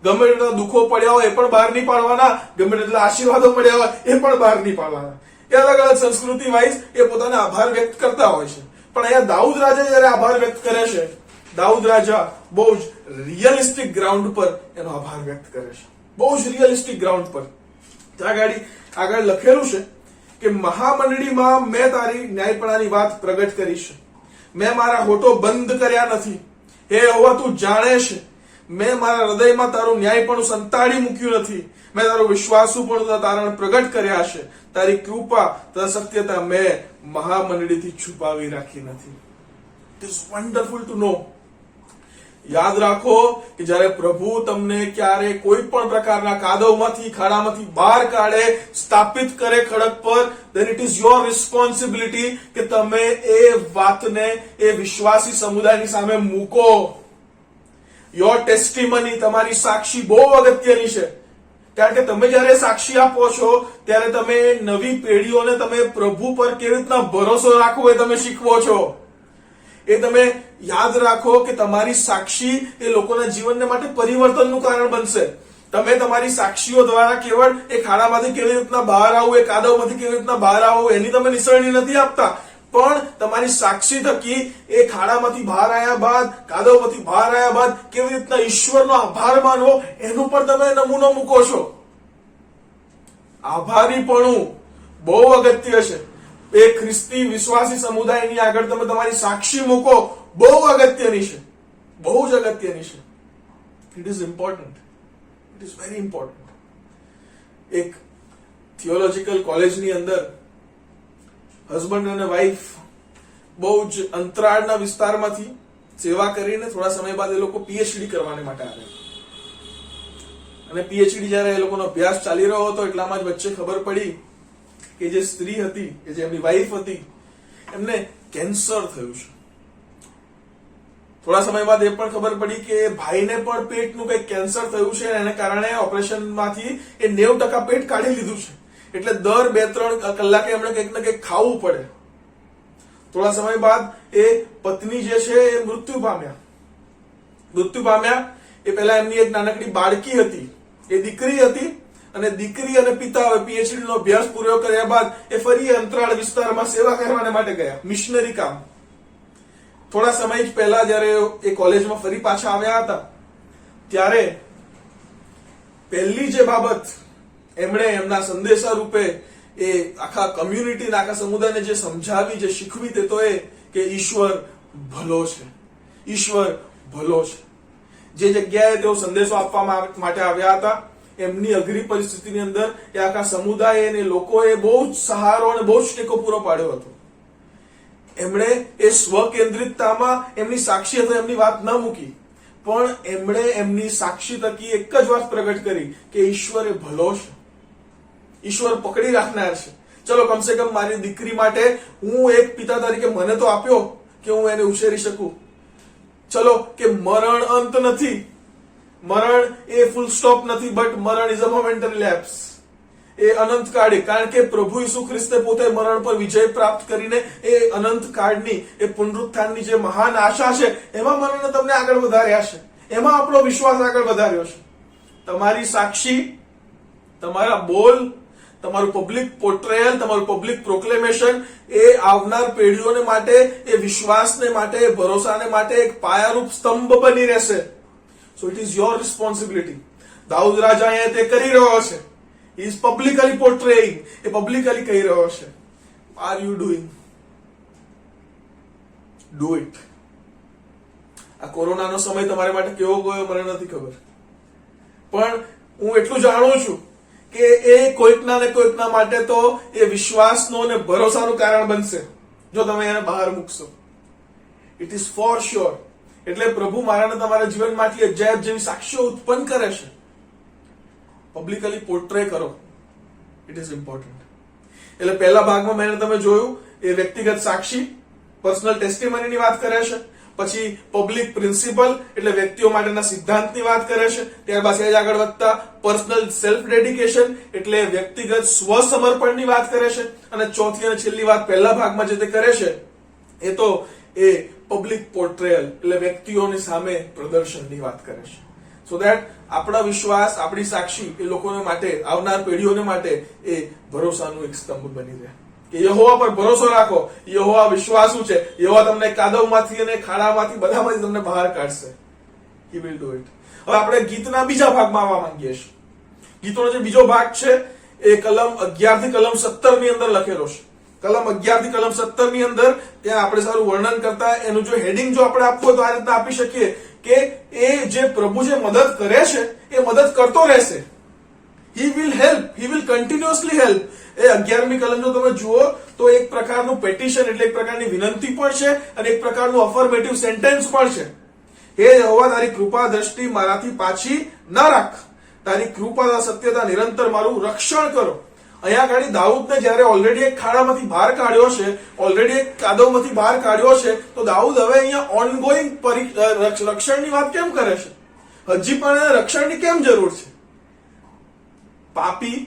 ગમે તેટલા દુઃખો પડ્યા હોય એ પણ બહાર નહીં પાડવાના, ગમે તેટલા આશીર્વાદો મળ્યા હોય એ પણ બહાર નહીં પાડવાના. એ અલગ અલગ સંસ્કૃતિ વાઇઝ એ પોતાના આભાર વ્યક્ત કરતા હોય છે. પણ અહીંયા દાઉદ રાજા જયારે આભાર વ્યક્ત કરે છે, દાઉદ રાજા બહુ જ રિયલિસ્ટિક ગ્રાઉન્ડ પર એનો આભાર વ્યક્ત કરે છે. બહુ જ રિયલિસ્ટિક ગ્રાઉન્ડ પર. ત્યાં આગળ લખેલું છે કે મહામંડળીમાં મેં તારી ન્યાયપણાની વાત પ્રગટ કરી છે. મેં મારા હોઠો બંધ કર્યા નથી. હે યહોવા, તું જાણે છે. મેં મારા હૃદયમાં તારું ન્યાયપણું સંતાડી મૂક્યું નથી. મેં તારું વિશ્વાસુપણું તારણ પ્રગટ કર્યા છે. તારી કૃપા તથા સત્યતા મેં મહામંડળીથી છુપાવી રાખી નથી. ઇટ ઇઝ વન્ડરફુલ ટુ નો. યાદ રાખો કે જ્યારે પ્રભુ તમને ક્યારે કોઈ પણ પ્રકારના કાદવમાંથી, ખાડામાંથી બહાર કાઢે, સ્થાપિત કરે ખડક પર, then it is your responsibility કે તમે એ વાતને એ વિશ્વાસી સમુદાયની સામે મૂકો. યોર ટેસ્ટિમની, તમારી સાક્ષી બહુ અગત્યની છે. કારણ કે તમે જયારે સાક્ષી આપો છો ત્યારે તમે નવી પેઢીઓને તમે પ્રભુ પર કેવી રીતના ભરોસો રાખવો એ તમે શીખવો છો. એ તમે યાદ રાખો કે તમારી સાક્ષી એ લોકોના જીવનને માટે પરિવર્તનનું કારણ બનશે. તમે તમારી સાક્ષીઓ દ્વારા કેવળ એ ખાડામાંથી કેવી રીતના બહાર આવવું, એ કાદવમાંથી કેવી રીતના બહાર આવવું એની તમે નિસરણી નથી આપતા, પણ તમારી સાક્ષી થકી એ ખાડામાંથી બહાર આવ્યા બાદ, કાદવમાંથી બહાર આવ્યા બાદ કેવી રીતના ઈશ્વરનો આભાર માનવો એનું પણ તમે નમૂનો મૂકો છો. આભારીપણું બહુ અગત્ય છે. એ ખ્રિસ્તી વિશ્વાસી સમુદાયની આગળ તમે તમારી સાક્ષી મૂકો, બહુ અગત્યની છે. બહુ જ અગત્યની છે. It is important. It is very important. એક થિયોલોજીકલ કોલેજની અંદર હસબન્ડ અને વાઇફ બહુ જ અંતરાળના વિસ્તારમાંથી સેવા કરીને થોડા સમય બાદ એ લોકો પીએચડી કરવાને માટે આવ્યા. અને પીએચડી જયારે એ લોકોનો અભ્યાસ ચાલી રહ્યો હતો એટલામાં જ વચ્ચે ખબર પડી કે જે સ્ત્રી હતી, કે જે એમની વાઇફ હતી, એમને કેન્સર થયું છે. થોડા સમય બાદ એ પણ ખબર પડી કે ભાઈને પણ પેટનું કંઈક કેન્સર થયું છે. એને કારણે ઓપરેશનમાંથી એ 90% પેટ કાઢી લીધું છે. એટલે દર 2-3 કલાકે એમણે કંઈક ને કંઈક ખાવું પડે. થોડા સમય બાદ એ પત્ની જે છે એ મૃત્યુ પામ્યા. એ પહેલા એમની એક નાનકડી બાળકી હતી, એ દીકરી હતી. અને દીકરી અને પિતા હવે પીએચડી નો અભ્યાસ પૂરો કર્યા બાદ એ ફરી અંતરાળ વિસ્તારમાં સેવા કરવાને માટે ગયા, મિશનરી કામ. થોડા સમય જ પહેલા જયારે એ કોલેજમાં ફરી પાછા આવ્યા હતા ત્યારે પહેલી જે બાબત એમણે એમના સંદેશા રૂપે એ આખા કમ્યુનિટી, આખા સમુદાયને જે સમજાવી, જે શીખવી તે તો એ કે ઈશ્વર ભલો છે. ઈશ્વર ભલો છે. જે જગ્યાએ તેઓ સંદેશો આપવા માટે આવ્યા હતા એમની અઘરી પરિસ્થિતિની અંદર એ આખા સમુદાય અને લોકોએ બહુ જ સહારો અને બહુ જ ટેકો પૂરો પાડ્યો હતો. એમણે એ સ્વકેન્દ્રિતતામાં એમની સાક્ષી અથવા એમની વાત ન મૂકી, પણ એમણે એમની સાક્ષી થકી એક જ વાત પ્રગટ કરી કે ઈશ્વર એ ભલો છે. ઈશ્વર પકડી રાખનાર છે. ચલો કમસે કમ મારી દીકરી માટે હું એક પિતા તરીકે મને તો આપ્યો કે હું એને ઉછેરી શકું. ચલો કે મરણ અંત નથી, મરણ એ ફૂલ સ્ટોપ નથી, બટ મરણ ઇઝ અ મોમેન્ટરી લેપ્સ. એ અનંત કાળે, કારણ કે પ્રભુ ઈસુ ખ્રિસ્તે પોતે મરણ પર વિજય પ્રાપ્ત કરીને એ અનંત કાળની, એ પુનરુત્થાનની જે મહાન આશા છે એમાં મરણને તમને આગળ વધાર્યા છે. એમાં આપણો વિશ્વાસ આગળ વધાર્યો છે. તમારી સાક્ષી, તમારા બોલ, તમારું પબ્લિક પોર્ટ્રેયલ, તમારું પબ્લિક પ્રોક્લેમેશન એ આવનાર પેઢીઓને માટે, એ વિશ્વાસને માટે, એ ભરોસાને માટે એક પાયારૂપ સ્તંભ બની રહેશે. So it is your responsibility. Dawood રાજા અહીંયા તે કરી રહ્યો છે. He is publicly portraying, A publicly કહી રહ્યો છે. Are you doing? Do it. આ કોરોનાનો સમય તમારા માટે કેવો ગયો મને નથી ખબર, પણ હું એટલું જાણું છું કે એ કોઈકના ને કોઈકના માટે તો એ વિશ્વાસનો અને ભરોસાનું કારણ બનશે જો તમે એને બહાર મૂકશો. It is for sure. એટલે પ્રભુ મારાને તમારા જીવનમાં આટલી અજાયબ જેવી સાક્ષીઓ ઉત્પન્ન કરે છે. પબ્લિકલી પોર્ટ્રે કરો. It is important. એટલે પહેલા ભાગમાં મેં તમે જોયું એ વ્યક્તિગત સાક્ષી પર્સનલ ટેસ્ટિમનીની વાત કરે છે. પછી પબ્લિક પ્રિન્સિપલ એટલે વ્યક્તિઓ માટેના સિદ્ધાંતની વાત કરે છે. ત્યારબાદ સહેજ આગળ વધતા પર્સનલ સેલ્ફ ડેડિકેશન એટલે વ્યક્તિગત સ્વસમર્પણની વાત કરે છે. અને ચોથી અને છેલ્લી વાત પહેલા ભાગમાં જે તે કરે છે એ તો એ પબ્લિક પોર્ટ્રેયલ એટલે વ્યક્તિઓની સામે પ્રદર્શનની વાત કરે છે. સો ધેટ આપણા વિશ્વાસ આપણી સાક્ષી એ લોકોને માટે આવનાર પેઢીઓને માટે એ ભરોસાનું એક સ્તંભ બની રહે કે યહોવા પર ભરોસો રાખો. યહોવા વિશ્વાસુ છે. યહોવા તમને કાદવમાંથી અને ખાડામાંથી બધામાંથી તમને બહાર કાઢશે. He will do it. હવે આપણે ગીતના બીજા ભાગમાં આવવા માંગીએ છીએ. ગીતોનો જે બીજો ભાગ છે એ કલમ 11 થી કલમ 17 ની અંદર લખેલો છે. કલમ 11 થી કલમ 17 ની અંદર ત્યાં આપણે સારું વર્ણન કરતા એનું જો હેડિંગ જો આપણે આપવું હોય તો આ રીતના આપી શકીએ કે એ જે પ્રભુ જે મદદ કરે છે એ મદદ કરતો રહેશે. He will help. He will continuously help. એ 11મી કલમ જો તમે જુઓ તો એક પ્રકારનું પેટિશન એટલે એક પ્રકારની વિનંતી પણ છે અને એક પ્રકારનું અફર્મેટિવ સેન્ટેન્સ પણ છે. હે યહોવા તારી કૃપા દ્રષ્ટિ મારાથી પાછી ન રાખ. તારી કૃપા સત્યતા નિરંતર મારું રક્ષણ કરો. અહીંયા આગળ દાઉદને જ્યારે ઓલરેડી એક ખાડામાંથી બહાર કાઢ્યો છે, ઓલરેડી એક કાદવમાંથી બહાર કાઢ્યો છે, તો દાઉદ હવે અહીંયા ઓનગોઈંગ રક્ષણની વાત કેમ કરે છે? હજી પણ એને રક્ષણની કેમ જરૂર છે? પાપી,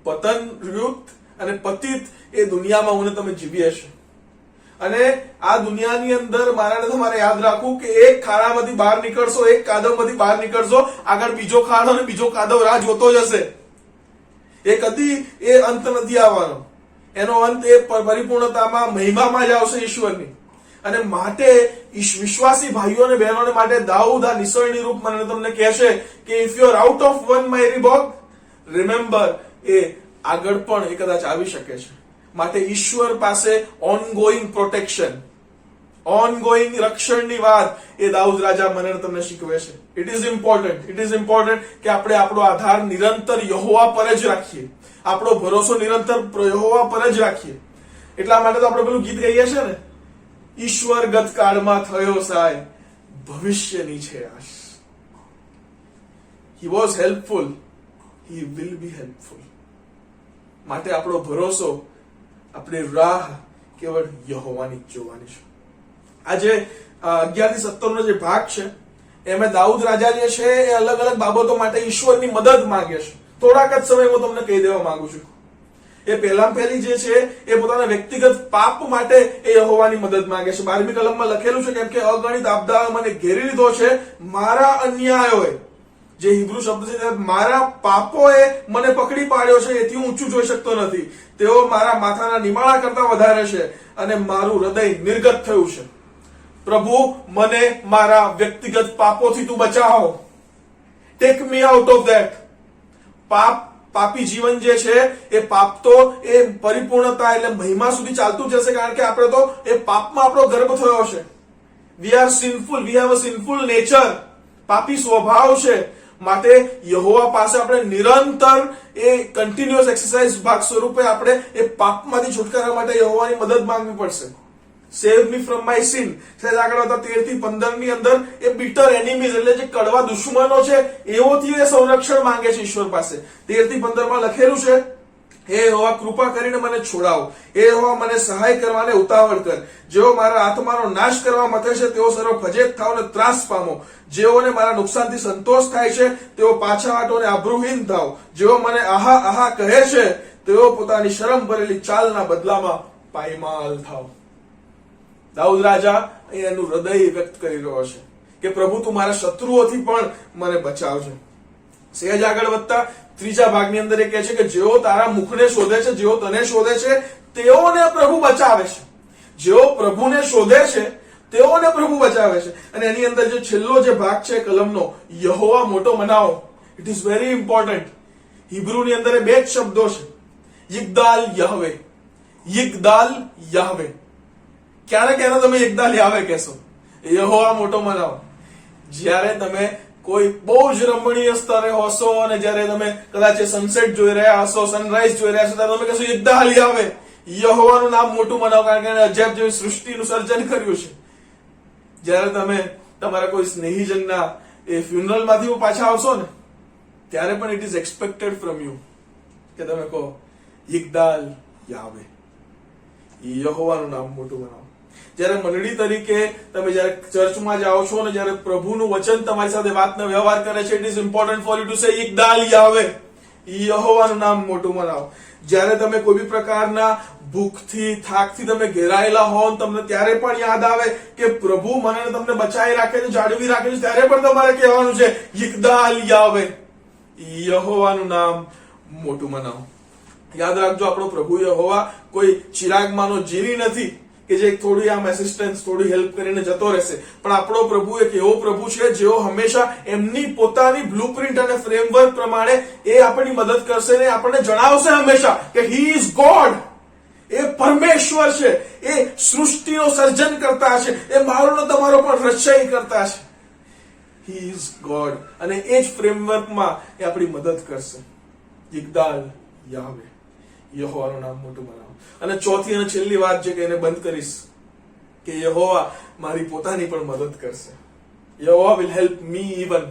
પતનયુક્ત અને પતિત એ દુનિયામાં હું તમે જીવીએ છે. અને આ દુનિયાની અંદર મારાને તમારે યાદ રાખવું કે એક ખાડામાંથી બહાર નીકળશો, એક કાદવમાંથી બહાર નીકળશો, આગળ બીજો ખાડો અને બીજો કાદવ રાહ જોતો જ હશે. એ કદી એ અંત નથી આવવાનો. એનો અંત એ પરિપૂર્ણતામાં મહિમામાં જ આવશે ઈશ્વરની. અને માટે વિશ્વાસી ભાઈઓ અને બહેનોને માટે દાઉદ આ નિસરણી રૂપ મને તમને કહેશે કે if you are out of one my bog remember એ આગળ પણ એ કદાચ આવી શકે છે. માટે ઈશ્વર પાસે ઓનગોઈંગ પ્રોટેક્શન, ઓનગોઈંગ રક્ષણની વાત એ દાઉદ રાજા મને તમને શીખવે છે. ઇટ ઇઝ ઇમ્પોર્ટન્ટ કે આપણે આપણો આધાર નિરંતર યહોવા પર જ રાખીએ, આપણો ભરોસો નિરંતર યહોવા પર જ રાખીએ. એટલા માટે તો આપણે પેલું ગીત કહીએ છીએ ને, ઈશ્વર ગતકાળમાં થયો સહાય, ભવિષ્યની છે આશ. He was helpful, he will be helpful. માટે આપણો ભરોસો, આપણી રાહ કેવળ યહોવાની જ જોવાની છે. આજે 11 થી 17 નો જે ભાગ છે એમાં દાઉદ રાજા જે છે એ અલગ અલગ બાબતો માટે ઈશ્વરની મદદ માંગે છે. થોડાક જ સમયમાં તમને કહી દેવા માંગુ છું. એ પહેલી જે છે એ પોતાના વ્યક્તિગત પાપ માટે એ યહોવાની મદદ માંગે છે. 12મી કલમમાં લખેલું છે કેમ કે અગણિત આપદાઓ મને ઘેરી લીધો છે, મારા અન્યાયોએ, જે હિબ્રુ શબ્દ છે મારા પાપોએ મને પકડી પાડ્યો છે, એથી હું ઊંચું જોઈ શકતો નથી. તેઓ મારા માથાના નિમાળા કરતા વધારે છે અને મારું હૃદય નિર્ગત થયું છે. પ્રભુ મને મારા વ્યક્તિગત પાપોથી તું બચાવો. Tech me out of that. પાપી જીવન જે છે એ પાપ તો એ પરિપૂર્ણતા એટલે મહિમા સુધી ચાલતું જશે, કારણ કે આપણે તો એ પાપમાં આપણો ગર્ભ થયો છે. We are sinful, we have a sinful nature. પાપી સ્વભાવ છે. માટે યહોવા પાસે આપણે નિરંતર એ કન્ટિન્યુઅસ એક્સરસાઇઝ ભાગ સ્વરૂપે આપણે એ પાપમાંથી છુટકારા માટે યહોવાની મદદ માંગવી પડશે. સેવ મી ફ્રોમ માય સિન. સાહેબ આગળ હતા 13 થી 15 ની અંદર એ બીટર એનિમીઝ એટલે જે કડવા દુશ્મનો છે એઓથી એ સંરક્ષણ માંગે છે ઈશ્વર પાસે. 13 થી 15 માં લખેલું છે, હે યહોવા કૃપા કરીને મને છોડાવ, હે યહોવા મને સહાય કરવાને ઉતાવળ કર. જેઓ મારા આત્માનો નાશ કરવા મથે છે તેઓ સર્વ ફજેત થાવ ને ત્રાસ પામો. જેઓને મારા નુકસાનથી સંતોષ થાય છે તેઓ પાછા હટો ને આબરૂહીન થાવ. જેઓ મને આહા આહા કહે છે તેઓ પોતાની શરમ ભરેલી ચાલના બદલામાં પાયમાલ થાવ. દાઉદ રાજા એનું હૃદય વ્યક્ત કરી રહ્યો છે કે પ્રભુ તું મારા શત્રુઓથી પણ મને બચાવજે. સહેજ આગળ વધતા ત્રીજા ભાગની અંદર એ કહે છે કે જેઓ તારા મુખને શોધે છે, જેઓ તને શોધે છે તેઓને પ્રભુ બચાવે છે. જેઓ પ્રભુને શોધે છે તેઓને પ્રભુ બચાવે છે. અને એની અંદર જે છેલ્લો જે ભાગ છે કલમનો, યહોવા મોટો મનાવો, ઇટ ઇઝ વેરી ઇમ્પોર્ટન્ટ. હિબ્રુની અંદર બે જ શબ્દો છે, યિગ્દાલ યહવે. યિગ્દાલ યહવે. ક્યારેક એને તમે યિગ્દાલ યહવે કહેશો, યહોવા મોટો મનાવો. જ્યારે તમે કોઈ બહુ જ રમણીય સ્તરે હશો અને જ્યારે તમે કદાચ સનસેટ જોઈ રહ્યા હશો, સનરાઈઝ જોઈ રહ્યા હશો, ત્યારે તમે કહેશો યિગ્દાલ યહવે. યહોવાનું નામ મોટું મનાવો, કારણ કે એને અજાયબ જેવી સૃષ્ટિનું સર્જન કર્યું છે. જ્યારે તમે તમારા કોઈ સ્નેહીજનના એ ફ્યુનરલમાંથી પાછા આવશો ને, ત્યારે પણ it is expected from you કે તમે કહો યિગ્દાલ યાહવે, યહોવાનું નામ મોટું બનાવો. જ્યારે મંડળી તરીકે તમે જ્યારે ચર્ચમાં જાઓ છો ને જ્યારે પ્રભુનું વચન તમારી સાથે વાતનો વ્યવહાર કરે છે, it is important for you to say યિગ્દાલ યાહવે, યહોવાનું નામ મોટું બનાવો. જ્યારે તમે કોઈ બી પ્રકારના ભૂખથી થાકથી તમે ઘેરાયેલા હો તમને ત્યારે પણ યાદ આવે કે પ્રભુ મને તમને બચાવી રાખે છે, જાળવી રાખે છે, ત્યારે પણ તમારે કહેવાનું છે યિગ્દાલ યાહવે, યહોવાનું નામ મોટું બનાવો. યાદ રાખજો, આપણો પ્રભુ યહોવા કોઈ ચિરાગમાંનો જીની નથી કે જે થોડી આમ એસિસ્ટન્સ થોડી હેલ્પ કરીને જતો રહેશે, પણ આપણો પ્રભુ એક એવો પ્રભુ છે જેઓ હંમેશા એમની પોતાની બ્લુપ્રિન્ટ અને ફ્રેમવર્ક પ્રમાણે એ આપણી મદદ કરશે ને આપણને જણાવશે હંમેશા કે હી ઇઝ ગોડ, એ પરમેશ્વર છે, એ સૃષ્ટિનો સર્જન કરતા છે, એ મારો ને તમારો પણ રચય કરતા છે. હી ઇઝ ગોડ અને એ જ ફ્રેમવર્કમાં એ આપણી મદદ કરશે. યિગ્દાલ યાહવે, યહોવાનું નામ મોટું બનાવો. અને ચોથી અને છેલ્લી વાત છે કે એને બંધ કરીશ કે યહોવા મારી પોતાની પણ મદદ કરશે. યહોવા વિલ હેલ્પ મી ઇવન.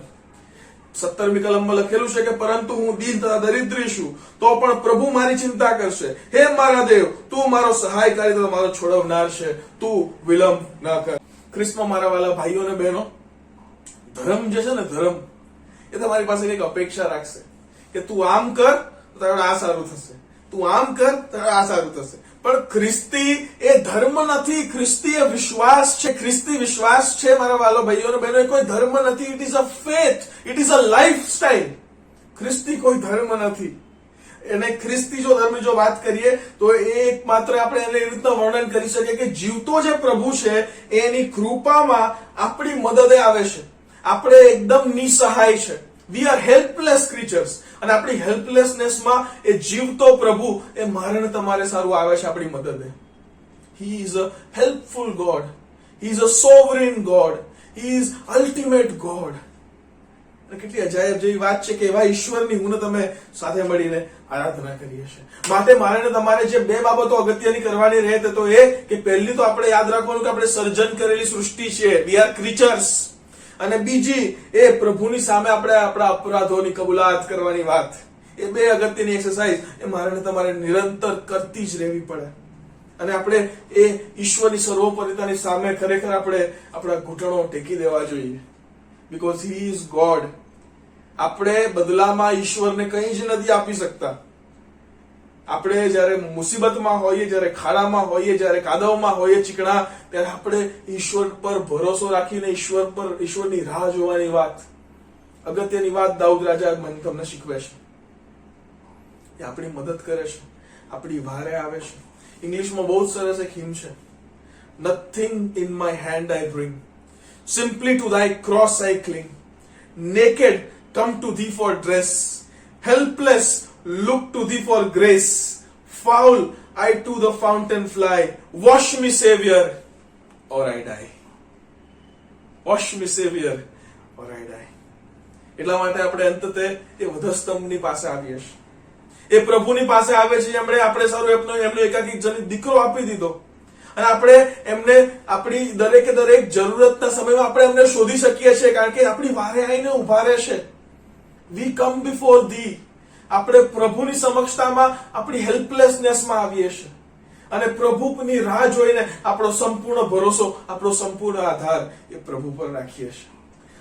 17મી કલમમાં લખેલું છે કે પરંતુ હું દીન તથા દરિદ્રી છું તો પણ પ્રભુ મારી ચિંતા કરશે. હે મારા દેવ, તું મારો સહાયકારી તથા મારો છોડવનાર છે, તું વિલંબ ન કર. ખ્રિસ્તમાં મારા વાલા ભાઈઓ અને બહેનો, ધર્મ જે છે ને, ધર્મ એ તમારી પાસે કંઈક અપેક્ષા રાખશે કે તું આમ કર તો તારે આ સારું થશે, તું આમ કર તો આ સારું થશે. પણ ખ્રિસ્તી એ ધર્મ નથી, ખ્રિસ્તી એ વિશ્વાસ છે. ખ્રિસ્તી વિશ્વાસ છે મારા વાલો ભાઈઓ અને બહેનો, એ કોઈ ધર્મ નથી. It is a faith, it is a lifestyle. ખ્રિસ્તી કોઈ ધર્મ નથી. એને ખ્રિસ્તી જો ધર્મની જો વાત કરીએ તો એ એકમાત્ર આપણે એને એ રીતના વર્ણન કરી શકીએ કે જીવતો જે પ્રભુ છે એની કૃપામાં આપણી મદદે આવે છે. આપણે એકદમ નિસહાય છે. વી આર હેલ્પલેસ ક્રીચર્સ અને આપણી હેલ્પલેસનેસમાં એ જીવતો પ્રભુ એ મારે ને તમારે સારું આવે છે આપણી મદદે. He is a helpful God, he is a sovereign God, he is ultimate God. કેટલી અજાયબ જેવી વાત છે કે એવા ઈશ્વરની હું ને તમે સાથે મળીને આરાધના કરીએ છીએ. માટે મારે ને તમારે જે બે બાબતો અગત્યની કરવાની રહે તો એ કે પહેલી તો આપણે યાદ રાખવાનું કે આપણે સર્જન કરેલી સૃષ્ટિ છે, વી આર ક્રીચર્સ. અને બીજી એ પ્રભુની સામે આપણે આપણા અપરાધોની કબૂલાત કરવાની વાત. એ બે અગત્યની એક્સરસાઇઝ એ મારે ને તમારે નિરંતર કરતી જ રહેવી પડે. અને આપણે એ ઈશ્વરની સર્વોપરિતાની સામે ખરેખર આપણે આપણા ઘૂંટણો ટેકી દેવા જોઈએ. Because he is God. આપણે બદલામાં ઈશ્વરને કંઈ જ નથી આપી શકતા. આપણે જયારે મુસીબતમાં હોઈએ, જયારે ખાડામાં હોઈએ, જયારે કાદવમાં હોઈએ ચીકણા, ત્યારે આપણે ઈશ્વર પર ભરોસો રાખીને ઈશ્વરની રાહ જોવાની વાત, અગત્યની વાત દાઉદ રાજા મને તમને શીખવે છે. એ આપણી મદદ કરે છે, આપણી વારે આવે છે. ઇંગ્લિશમાં બહુ સરસ એક હિમ છે, nothing in my hand I bring, simply to thy cross I cling, naked come to thee for dress, helpless look to thee for grace, foul I to the fountain fly, wash me Savior or I die, wash me Savior or I die. એટલા માટે આપણે અંતતે એ વધસ્તંભની પાસે આવીએ છીએ, એ પ્રભુની પાસે આવે છે. આપણે સારું એમનો એકાકી જનિત દીકરો આપી દીધો અને આપણે એમને આપણી દરેકે દરેક જરૂરતના સમયમાં આપણે એમને શોધી શકીએ છીએ, કારણ કે આપણી વારે આવીને ઉભા રહેશે. વી કમ બિફોર ધી. આપણે પ્રભુની સમક્ષતામાં આપણી હેલ્પલેસનેસમાં આવીએ છીએ અને પ્રભુની રાહ જોઈને આપણો સંપૂર્ણ ભરોસો, આપણો સંપૂર્ણ આધાર એ પ્રભુ પર રાખીએ છીએ.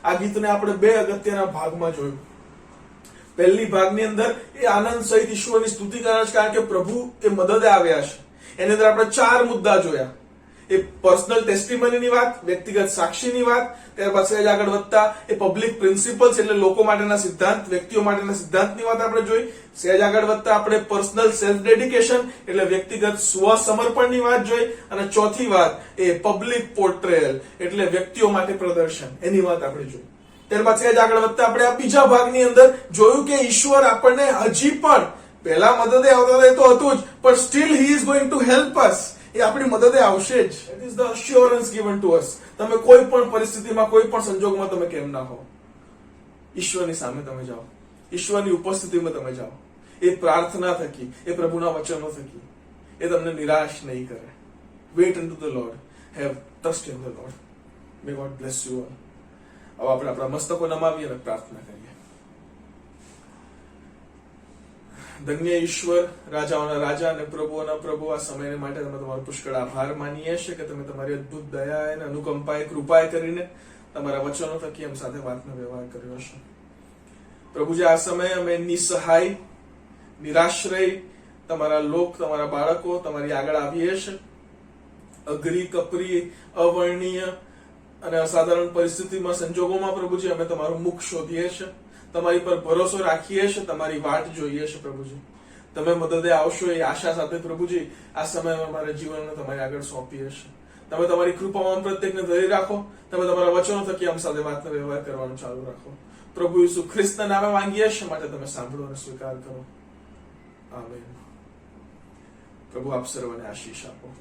આ ગીતને આપણે બે અગત્યના ભાગમાં જોયું. પહેલી ભાગની અંદર એ આનંદ સહિત ઈશ્વરની સ્તુતિ કરે છે, કારણ કે પ્રભુ એ મદદે આવ્યા છે. એની અંદર આપણે 4 મુદ્દા જોયા. એ પર્સનલ ટેસ્ટિમનીની વાત, વ્યક્તિગત સાક્ષીની વાત, ત્યારબાદ સહેજ આગળ વધતા એ પબ્લિક પ્રિન્સિપલ્સ એટલે લોકો માટેના સિદ્ધાંત, વ્યક્તિઓ માટેના સિદ્ધાંતની વાત આપણે જોઈ. સહેજ આગળ વધતા આપણે પર્સનલ સેલ્ફ ડેડિકેશન એટલે વ્યક્તિગત સ્વસમર્પણની વાત જોઈ. અને ચોથી વાત એ પબ્લિક પોર્ટ્રેયલ એટલે વ્યક્તિઓ માટે પ્રદર્શન, એની વાત આપણે જોઈ. ત્યારબાદ સહેજ આગળ વધતા આપણે આ બીજા ભાગની અંદર જોયું કે ઈશ્વર આપણને હજી પણ પહેલા મદદે આવતા હતા, એ તો હતું જ, પણ still he is going to help us. એ આપણી મદદે આવશે જ. It is the assurance given to us. તમે કોઈ પણ પરિસ્થિતિમાં, કોઈ પણ સંજોગમાં તમે કેમ ના હો, ઈશ્વરની સામે તમે જાઓ, ઈશ્વરની ઉપસ્થિતિમાં તમે જાઓ. એ પ્રાર્થના થકી, એ પ્રભુના વચનો થકી એ તમને નિરાશ નહીં કરે. Wait in to the Lord, have trust in the Lord. May God bless you all. હવે આપણે આપણા મસ્તકો નમાવીએ અને પ્રાર્થના કરીએ. ધન્ય ઈશ્વર, રાજાઓના રાજા અને પ્રભુઓના પ્રભુ, આ સમય માટે તમે તમારો પુષ્કળ આભાર માનીએ છીએ કે તમે તમારી અદભુત દયા અને અનુકંપાએ કૃપાએ કરીને તમારા વચનો થકી એમ સાથે વાતનો વ્યવહાર કર્યો છે. પ્રભુજી, આ સમયે અમે નિસહાય, નિરાશ્રય તમારા લોક, તમારા બાળકો તમારી આગળ આવીએ છીએ. અઘરી, કપરી, અવર્ણનીય અને અસાધારણ પરિસ્થિતિમાં, સંજોગોમાં પ્રભુજી અમે તમારું મુખ શોધીએ છીએ, તમારી પર ભરોસો રાખીએ છીએ, તમારી વાટ જોઈએ છે. પ્રભુજી, તમે મદદે આવશો એ આશા સાથે પ્રભુજી આ સમયમાં અમારા જીવનને તમારી આગળ સોંપીએ છીએ. તમે તમારી કૃપામાં પ્રત્યેકને ધરી રાખો. તમે તમારા વચનો થકી આમ સાથે વાતનો વ્યવહાર કરવાનું ચાલુ રાખો. પ્રભુ ઈસુ ખ્રિસ્તના નામે માંગીએ છીએ, માટે તમે સાંભળો અને સ્વીકાર કરો. આમેન. પ્રભુ આપ સર્વને આશીષ આપો.